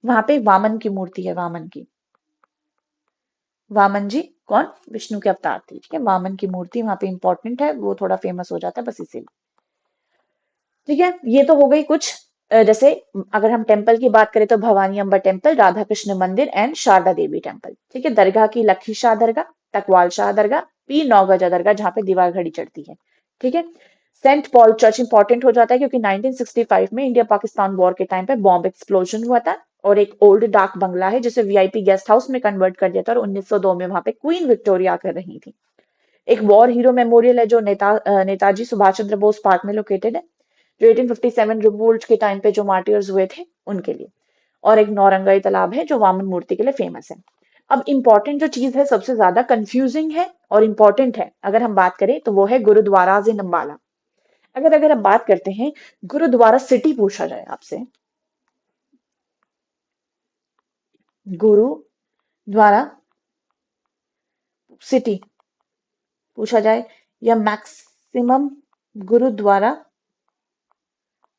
वहां पे वामन की मूर्ति है, वामन की, वामन जी कौन, विष्णु के अवतार थे, ठीक है। वामन की मूर्ति वहां पे इंपॉर्टेंट है, वो थोड़ा फेमस हो जाता है बस इसीलिए, ठीक है। ये तो हो गई कुछ जैसे अगर हम टेम्पल की बात करें तो भवानी अम्बा टेम्पल, राधा कृष्ण मंदिर एंड शारदा देवी टेम्पल, ठीक है। दरगाह की लखी शाह दरगाह, तकवाल शाह दरगाह, पीर नौगजा दरगाह जहाँ पे दीवार घड़ी चढ़ती है, ठीक है। सेंट पॉल चर्च इंपॉर्टेंट हो जाता है क्योंकि 1965 में इंडिया पाकिस्तान वॉर के टाइम पे बॉम्ब एक्सप्लोजन हुआ था, और एक ओल्ड डाक बंगला है जिसे वीआईपी गेस्ट हाउस में कन्वर्ट कर दिया था और 1902 में वहां पे क्वीन विक्टोरिया आकर रही थी। एक वॉर हीरो मेमोरियल है जो नेताजी सुभाष चंद्र बोस पार्क में लोकेटेड है, जो 1857 रिवोल्ट के टाइम पे जो मार्टियर्स हुए थे उनके लिए। और एक नौरंगाई तालाब है जो वामन मूर्ति के लिए फेमस है। अब इंपॉर्टेंट जो चीज है, सबसे ज्यादा कंफ्यूजिंग है और इंपॉर्टेंट है अगर हम बात करें, तो वो है गुरुद्वारा इन अम्बाला। अगर अगर हम बात करते हैं, गुरुद्वारा सिटी पूछा जाए आपसे, गुरुद्वारा सिटी पूछा जाए, या मैक्सिमम गुरुद्वारा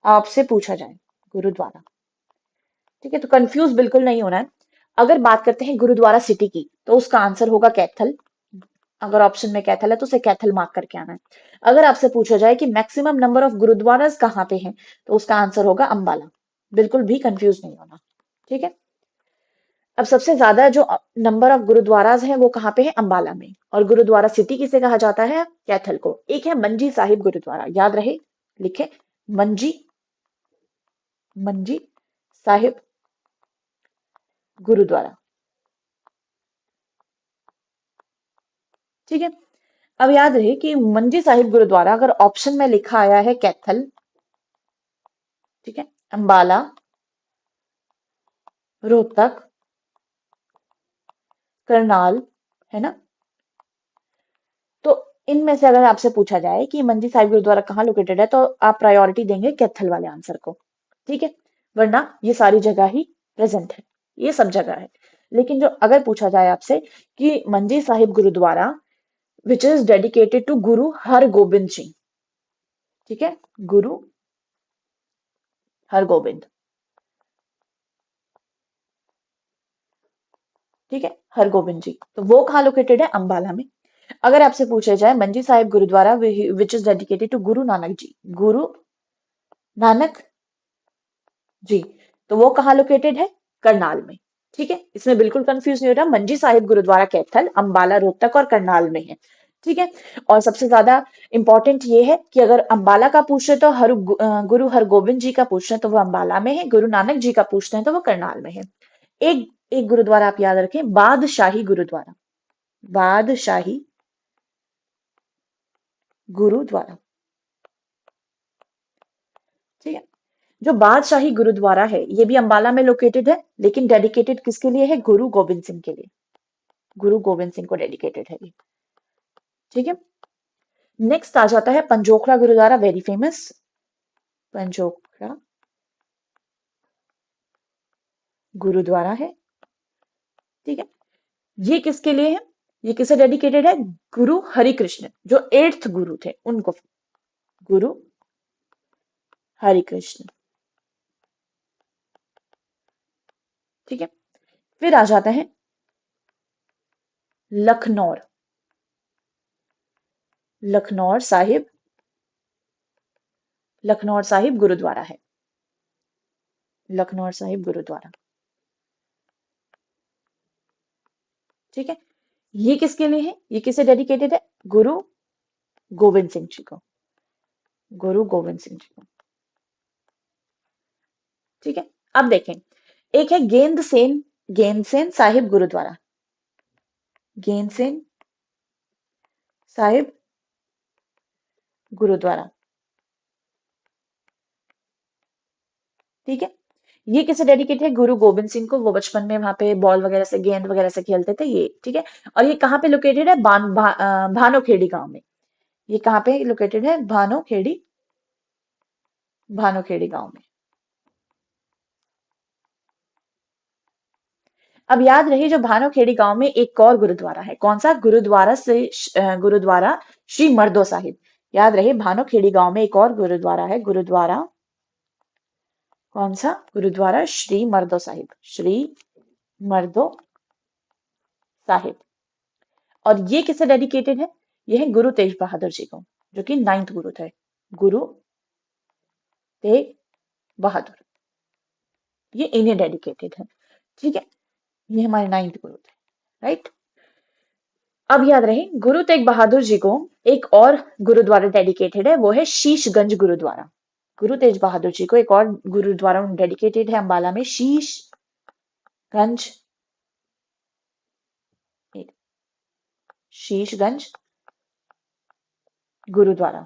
आपसे पूछा जाए, गुरुद्वारा, ठीक है, तो कंफ्यूज बिल्कुल नहीं होना है। अगर बात करते हैं गुरुद्वारा सिटी की, तो उसका आंसर होगा कैथल। अगर ऑप्शन में कैथल है तो उसे कैथल मार्क करके आना है। अगर आपसे पूछा जाए कि मैक्सिमम नंबर ऑफ गुरुद्वारास कहाँ पे हैं, तो उसका आंसर होगा अंबाला। बिल्कुल भी कंफ्यूज नहीं होना, ठीक है। अब सबसे ज्यादा जो नंबर ऑफ गुरुद्वारास हैं वो कहाँ पे है, अंबाला में। और गुरुद्वारा सिटी किसे कहा जाता है, कैथल को। एक है मंजी साहिब गुरुद्वारा, याद रहे, लिखे, मंजी, मंजी साहिब गुरुद्वारा, ठीक है। अब याद रहे कि मंजी साहिब गुरुद्वारा अगर ऑप्शन में लिखा आया है कैथल, ठीक है, अंबाला, रोहतक, करनाल, है ना, तो इनमें से अगर आपसे पूछा जाए कि मंजी साहिब गुरुद्वारा कहाँ लोकेटेड है, तो आप प्रायोरिटी देंगे कैथल वाले आंसर को, ठीक है। वरना ये सारी जगह ही प्रेजेंट है, ये सब जगह है। लेकिन जो अगर पूछा जाए आपसे कि Manji Sahib gurdwara which is dedicated to Guru Hargobind जी, ठीक है, गुरु हरगोबिंद, ठीक है, हरगोबिंद जी, तो वो कहाँ लोकेटेड है, अंबाला में। अगर आपसे पूछा जाए Manji Sahib gurdwara which is dedicated to Guru Nanak जी, गुरु नानक जी, तो वो कहाँ लोकेटेड है, करनाल में, ठीक है। इसमें बिल्कुल कंफ्यूज नहीं हो रहा, मंजी साहिब गुरुद्वारा कैथल, अंबाला, रोहतक और करनाल में है, ठीक है। और सबसे ज्यादा इंपॉर्टेंट ये है कि अगर अंबाला का पूछ रहे तो गुरु हरगोबिंद जी का पूछ रहे हैं तो वो अंबाला में है, गुरु नानक जी का पूछते हैं तो वो करनाल में है। एक एक गुरुद्वारा आप याद रखें, बादशाही गुरुद्वारा, बादशाही गुरुद्वारा, ठीक है। जो बादशाही गुरुद्वारा है ये भी अंबाला में लोकेटेड है, लेकिन डेडिकेटेड किसके लिए है, गुरु गोविंद सिंह के लिए, गुरु गोविंद सिंह को डेडिकेटेड है ये, ठीक है। नेक्स्ट आ जाता है पंजोखड़ा गुरुद्वारा, वेरी फेमस, पंजोखड़ा गुरुद्वारा है, ठीक है। ये किसके लिए है, ये किसे डेडिकेटेड है, गुरु हरिकृष्ण, जो 8th गुरु थे उनको, गुरु हरिकृष्ण, ठीक है। फिर आ जाते हैं लखनौर, लखनौर साहिब, लखनौर साहिब गुरुद्वारा है, लखनौर साहिब गुरुद्वारा, ठीक है। ये किसके लिए है, ये किसे डेडिकेटेड है, गुरु गोविंद सिंह जी को, गुरु गोविंद सिंह जी को, ठीक है। अब देखें, एक है गेंदसेन साहिब गुरुद्वारा, गेंदसेन साहिब गुरुद्वारा, ठीक है। ये किसे डेडिकेटेड है, गुरु गोविंद सिंह को, वो बचपन में वहां पे बॉल वगैरह से, गेंद वगैरह से खेलते थे ये, ठीक है। और ये कहाँ पे लोकेटेड है, भानोखेड़ी गांव में। ये कहाँ पे लोकेटेड है, भानोखेड़ी, भानोखेड़ी गांव में। अब याद रही, जो भानोखेड़ी गांव में एक और गुरुद्वारा है, कौन सा, गुरुद्वारा श्री मर्दो साहिब। याद रहे, भानोखेड़ी गांव में एक और गुरुद्वारा है, गुरुद्वारा कौन सा, गुरुद्वारा श्री मर्दो साहिब, श्री मर्दो साहिब। और ये किसे डेडिकेटेड है, ये है गुरु तेग बहादुर जी को, जो कि 9th गुरु थे, गुरु तेग बहादुर, ये इन्हें डेडिकेटेड है, ठीक है। ये हमारे 9th गुरु थे, राइट। अब याद रहे, गुरु तेग बहादुर जी को एक और गुरुद्वारा डेडिकेटेड है, वो है शीशगंज गुरुद्वारा। गुरु तेज बहादुर जी को एक और गुरुद्वारा डेडिकेटेड है अंबाला में, शीशगंज गंज, एक शीशगंज गुरुद्वारा।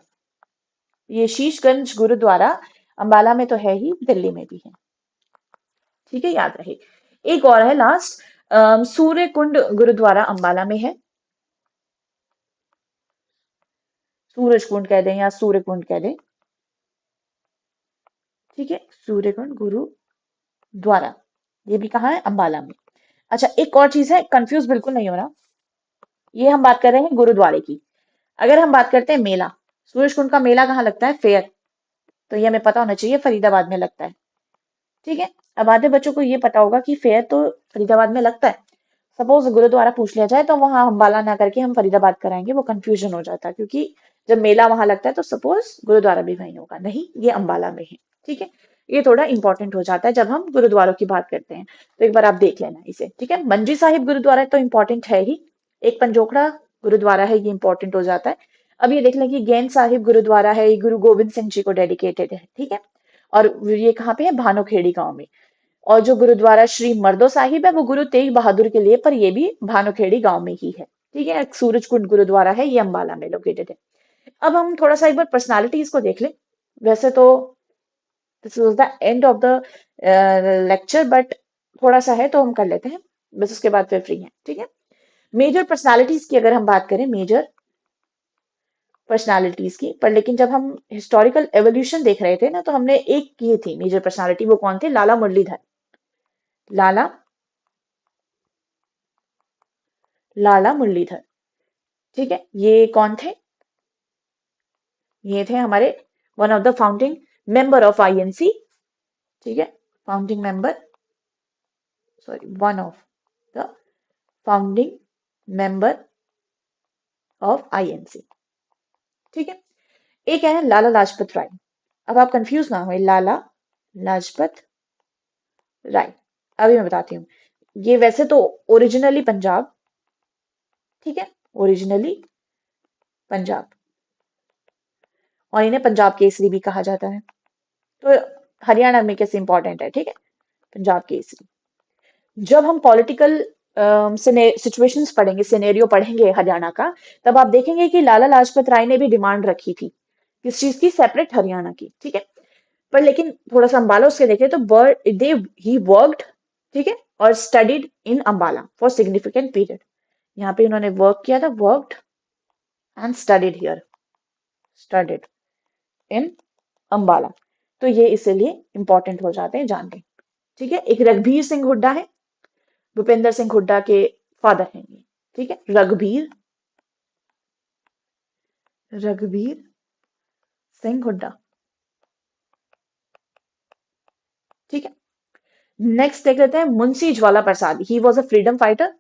ये शीशगंज गुरुद्वारा अंबाला में तो है ही, दिल्ली में भी है। ठीक है, याद रहे। एक और है लास्ट, सूर्य कुंड गुरुद्वारा अंबाला में है। सूरज कुंड कह दें या सूर्य कुंड कह दें। ठीक है, सूर्य कुंड गुरुद्वारा, ये भी कहाँ है? अंबाला में। अच्छा, एक और चीज है, कंफ्यूज बिल्कुल नहीं होना। ये हम बात कर रहे हैं गुरुद्वारे की। अगर हम बात करते हैं मेला, सूरज कुंड का मेला कहाँ लगता है? फेयर। तो ये हमें पता होना चाहिए, फरीदाबाद में लगता है। ठीक है। अब आधे बच्चों को ये पता होगा कि फेयर तो फरीदाबाद में लगता है। सपोज गुरुद्वारा पूछ लिया जाए तो वहां अम्बाला ना करके हम फरीदाबाद कराएंगे, वो कंफ्यूजन हो जाता है, क्योंकि जब मेला वहां लगता है तो सपोज गुरुद्वारा भी वहीं होगा, नहीं, ये अम्बाला में है। ठीक है, ये थोड़ा इंपॉर्टेंट हो जाता है जब हम गुरुद्वारों की बात करते हैं, तो एक बार आप देख लेना इसे। ठीक है, मंजी साहिब गुरुद्वारा तो इंपॉर्टेंट है ही। एक पंजोखड़ा गुरुद्वारा है, ये इंपॉर्टेंट हो जाता है। अब ये देख लें कि गेंद साहिब गुरुद्वारा है, ये गुरु गोविंद सिंह जी को डेडिकेटेड है। ठीक है, और ये कहाँ पे है? भानुखेड़ी गांव में। और जो गुरुद्वारा श्री मर्दो साहिब है वो गुरु तेग बहादुर के लिए, पर ये भी भानुखेड़ी गांव में ही है। ठीक है, एक सूरज कुंड गुरुद्वारा है, ये अंबाला में लोकेटेड है। अब हम थोड़ा सा एक बार पर्सनालिटीज को देख लें। वैसे तो this was the end of the lecture, but थोड़ा सा है तो हम कर लेते हैं, बस उसके बाद फिर फ्री हैं। ठीक है, मेजर पर्सनालिटीज की अगर हम बात करें, मेजर पर्सनालिटीज की, पर लेकिन जब हम हिस्टोरिकल एवोल्यूशन देख रहे थे ना, तो हमने एक की थी मेजर पर्सनालिटी, वो कौन थे? लाला मुरलीधर। लाला लाला मुरलीधर। ठीक है, ये कौन थे? ये थे हमारे one of the founding member of INC. ठीक है, founding member, sorry, one of the founding member of INC. ठीक है, एक है लाला लाजपत राय। अब आप कंफ्यूज ना हो, लाला लाजपत राय, अभी मैं बताती हूँ। ये वैसे तो ओरिजिनली पंजाब, ठीक है, ओरिजिनली पंजाब, और इन्हें पंजाब केसरी भी कहा जाता है। तो हरियाणा में कैसे इंपॉर्टेंट है? ठीक है, पंजाब केसरी। जब हम पॉलिटिकल सिचुएशंस पढ़ेंगे, सिनेरियो पढ़ेंगे हरियाणा का, तब आप देखेंगे कि लाला लाजपत राय ने भी डिमांड रखी थी किस चीज की? सेपरेट हरियाणा की। ठीक है, पर लेकिन थोड़ा सा अंबाला उसके देखें तो दे ही वर्कड, ठीक है, और studied in Ambala for significant period. यहाँ पे उन्होंने वर्क किया था, worked and studied here, studied in Ambala. तो ये इसीलिए इंपॉर्टेंट हो जाते हैं, जान लें। ठीक है, एक रघबीर सिंह हुड्डा है, भूपेंद्र सिंह हुड्डा के फादर हैं ये। ठीक है, रघबीर रघबीर सिंह हुड्डा। ठीक है, नेक्स्ट देख लेते हैं Munshi Jwala Prasad. He was a freedom fighter.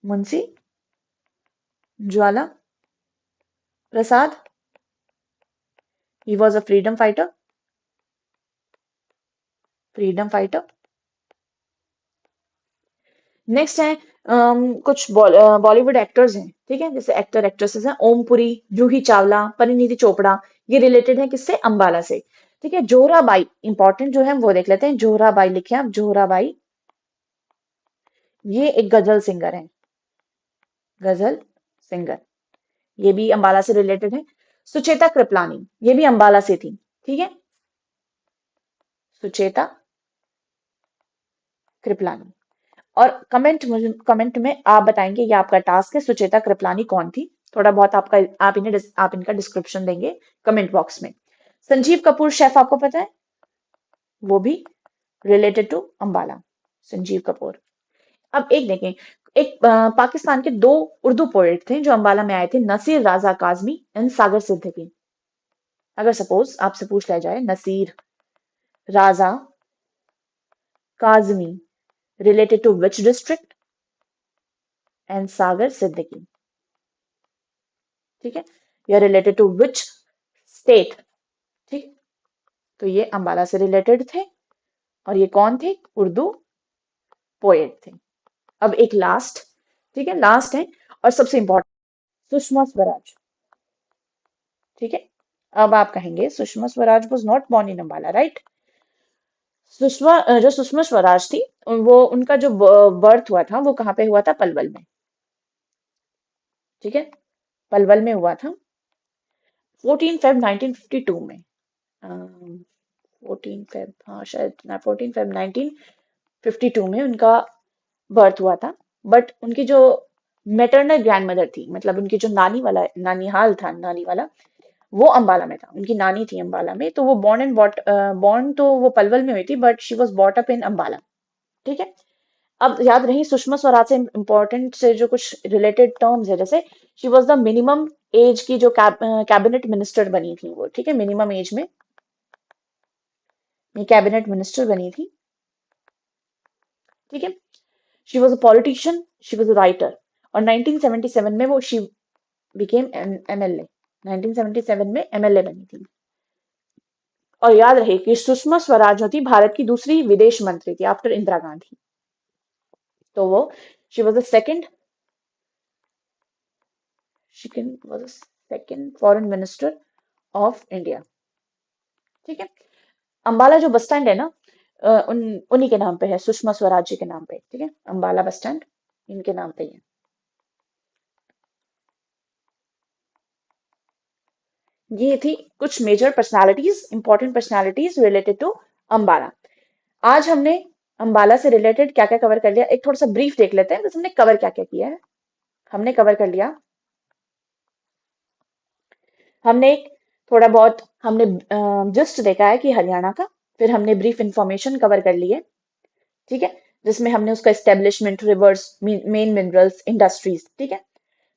Munshi Jwala Prasad, he was a freedom fighter, freedom fighter. Next है कुछ बॉलीवुड एक्टर्स हैं, ठीक है, जैसे एक्टर एक्ट्रेसेस हैं, ओमपुरी, जूही चावला, परिणीति चोपड़ा। ये रिलेटेड है किससे? अंबाला से। ठीक है, जोहराबाई इंपॉर्टेंट जो है वो देख लेते हैं। जोहराबाई लिखे आप, जोहराबाई, ये एक गजल सिंगर है, गजल सिंगर, ये भी अंबाला से रिलेटेड है। सुचेता कृपलानी, ये भी अंबाला से थी। ठीक है, सुचेता कृपलानी। और कमेंट में आप बताएंगे, ये आपका टास्क है, सुचेता कृपलानी कौन थी। थोड़ा बहुत आपका, आप इनका डिस्क्रिप्शन देंगे कमेंट बॉक्स में। संजीव कपूर शेफ आपको पता है, वो भी रिलेटेड टू अंबाला, संजीव कपूर। अब एक देखें, एक पाकिस्तान के दो उर्दू पोएट थे जो अंबाला में आए थे, नसीर राजा काजमी एंड सागर सिद्दीकी। अगर सपोज आपसे पूछ लिया जाए, Nasir Raja Kazmi related to which district and Sagar Siddiqui, ठीक है, या रिलेटेड टू विच स्टेट। ठीक, तो ये अंबाला से रिलेटेड थे, और ये कौन थे? उर्दू पोएट थे। अब एक लास्ट, ठीक है, लास्ट है और सबसे इंपॉर्टेंट, सुषमा स्वराज। ठीक है, अब आप कहेंगे Sushma Swaraj was not born in Ambala, right? जो सुषमा स्वराज थी, वो उनका जो बर्थ हुआ था वो कहाँ पे हुआ था? पलवल में। ठीक है, पलवल में हुआ था 14 फेब 1952 में। 14 फेब, हाँ शायद ना, 14 फेब 1952 में उनका बर्थ हुआ था। बट उनकी जो मेटरनल ग्रैंड मदर थी, मतलब उनकी जो नानी वाला नानीहाल था, नानी वाला, वो अंबाला में था। उनकी नानी थी अंबाला में, तो वो बॉर्न तो वो पलवल में हुई थी, but she was bought up in Ambala. ठीक है। अब याद रही सुषमा स्वराज से इंपॉर्टेंट से जो कुछ रिलेटेड टर्म्स है, जैसे she was the minimum age की जो कैबिनेट मिनिस्टर बनी थी वो। ठीक है, मिनिमम एज में कैबिनेट मिनिस्टर बनी थी। ठीक है। She was a politician, she was a writer. और 1977 में वो शी बिकेम एमएलए। 1977 में एमएलए बनी थी। और याद रहे कि सुषमा स्वराज जो थी, भारत की दूसरी विदेश मंत्री थी आफ्टर इंदिरा गांधी। तो वो she was the second foreign minister of India. ठीक है। अंबाला जो बस स्टैंड है ना, उन्हीं के नाम पे है, सुषमा स्वराज जी के नाम पे। ठीक है, अंबाला बस स्टैंड इनके नाम पे ही है। ये थी कुछ major personalities, important personalities related to Ambala. आज हमने अंबाला से रिलेटेड क्या क्या कवर कर लिया, एक थोड़ा सा ब्रीफ देख लेते हैं बस हमने कवर क्या क्या किया है। हमने कवर कर लिया, हमने एक थोड़ा बहुत हमने जस्ट देखा है कि हरियाणा का। फिर हमने ब्रीफ इंफॉर्मेशन कवर कर ली है। ठीक है, जिसमें हमने उसका establishment, rivers, main minerals, industries. ठीक है,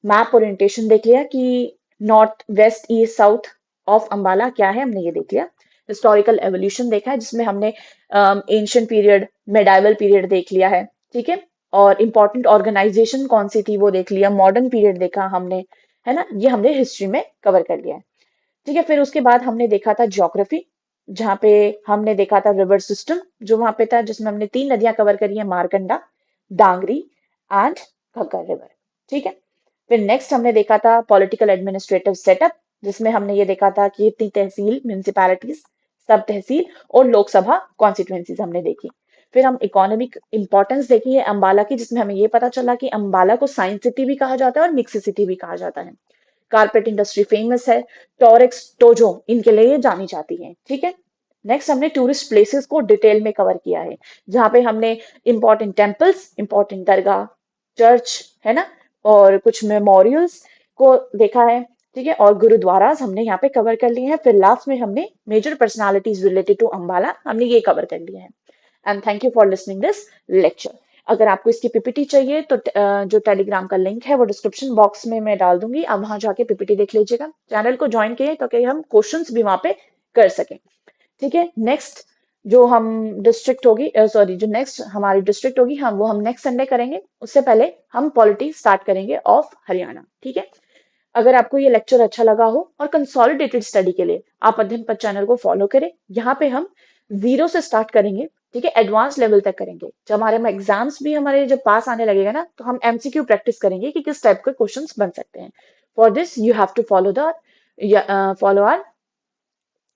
मैप ओरिएंटेशन देख लिया कि north, west, east, south of Ambala क्या है, हमने ये देख लिया। हिस्टोरिकल एवोल्यूशन देखा है, जिसमें हमने एंशियंट पीरियड, मेडाइवल पीरियड देख लिया है। ठीक है, और इंपॉर्टेंट ऑर्गेनाइजेशन कौन सी थी वो देख लिया। मॉडर्न पीरियड देखा हमने, है ना, ये हमने हिस्ट्री में कवर कर लिया है। ठीक है, फिर उसके बाद हमने देखा था ज्योग्राफी, जहाँ पे हमने देखा था रिवर सिस्टम जो वहां पे था, जिसमें हमने 3 नदियां कवर करी है, मारकंडा, डांगरी एंड घग्गर रिवर। ठीक है, फिर नेक्स्ट हमने देखा था पॉलिटिकल एडमिनिस्ट्रेटिव सेटअप, जिसमें हमने ये देखा था कि इतनी तहसील, म्यूनिसिपैलिटीज, सब तहसील और लोकसभा कॉन्स्टिट्युएंसीज हमने देखी। फिर हम इकोनॉमिक इंपॉर्टेंस देखी है अंबाला की, जिसमें हमें ये पता चला कि अंबाला को साइंस सिटी भी कहा जाता है और मिक्स सिटी भी कहा जाता है। कारपेट इंडस्ट्री फेमस है, टोरेक्स, टोजो इनके लिए ये जानी जाती है। ठीक है। नेक्स्ट हमने टूरिस्ट प्लेसेस को डिटेल में कवर किया है, जहाँ पे हमने इंपॉर्टेंट टेम्पल्स, इंपॉर्टेंट दरगाह, चर्च, है ना, और कुछ मेमोरियल्स को देखा है। ठीक है, और गुरुद्वारास हमने यहाँ पे कवर कर लिए हैं। फिर लास्ट में हमने major personalities related to Ambala हमने ये कवर कर लिया है। And thank you for listening this lecture. अगर आपको इसकी पीपीटी चाहिए तो जो टेलीग्राम का लिंक है वो डिस्क्रिप्शन बॉक्स में मैं डाल दूंगी, आप वहां जाके पीपीटी देख लीजिएगा। चैनल को ज्वाइन किए ताकि हम क्वेश्चंस भी वहां पे कर सकें। ठीक है, नेक्स्ट जो हम डिस्ट्रिक्ट होगी, सॉरी, जो नेक्स्ट हमारी डिस्ट्रिक्ट होगी, हम वो हम नेक्स्ट संडे करेंगे। उससे पहले हम पॉलिटी स्टार्ट करेंगे ऑफ हरियाणा। ठीक है, अगर आपको ये लेक्चर अच्छा लगा हो और कंसोलिडेटेड स्टडी के लिए आप अध्ययन पथ चैनल को फॉलो करें। यहाँ पे हम जीरो से स्टार्ट करेंगे। ठीक है, एडवांस लेवल तक करेंगे। जब हमारे में एग्जाम्स भी हमारे जब पास आने लगेगा ना, तो हम एमसीक्यू प्रैक्टिस करेंगे कि किस टाइप के क्वेश्चंस बन सकते हैं। For this you have to follow our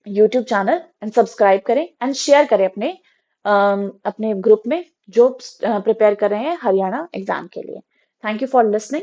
YouTube channel and subscribe करें एंड शेयर करें अपने ग्रुप में जो प्रिपेयर कर रहे हैं हरियाणा एग्जाम के लिए। Thank you for listening.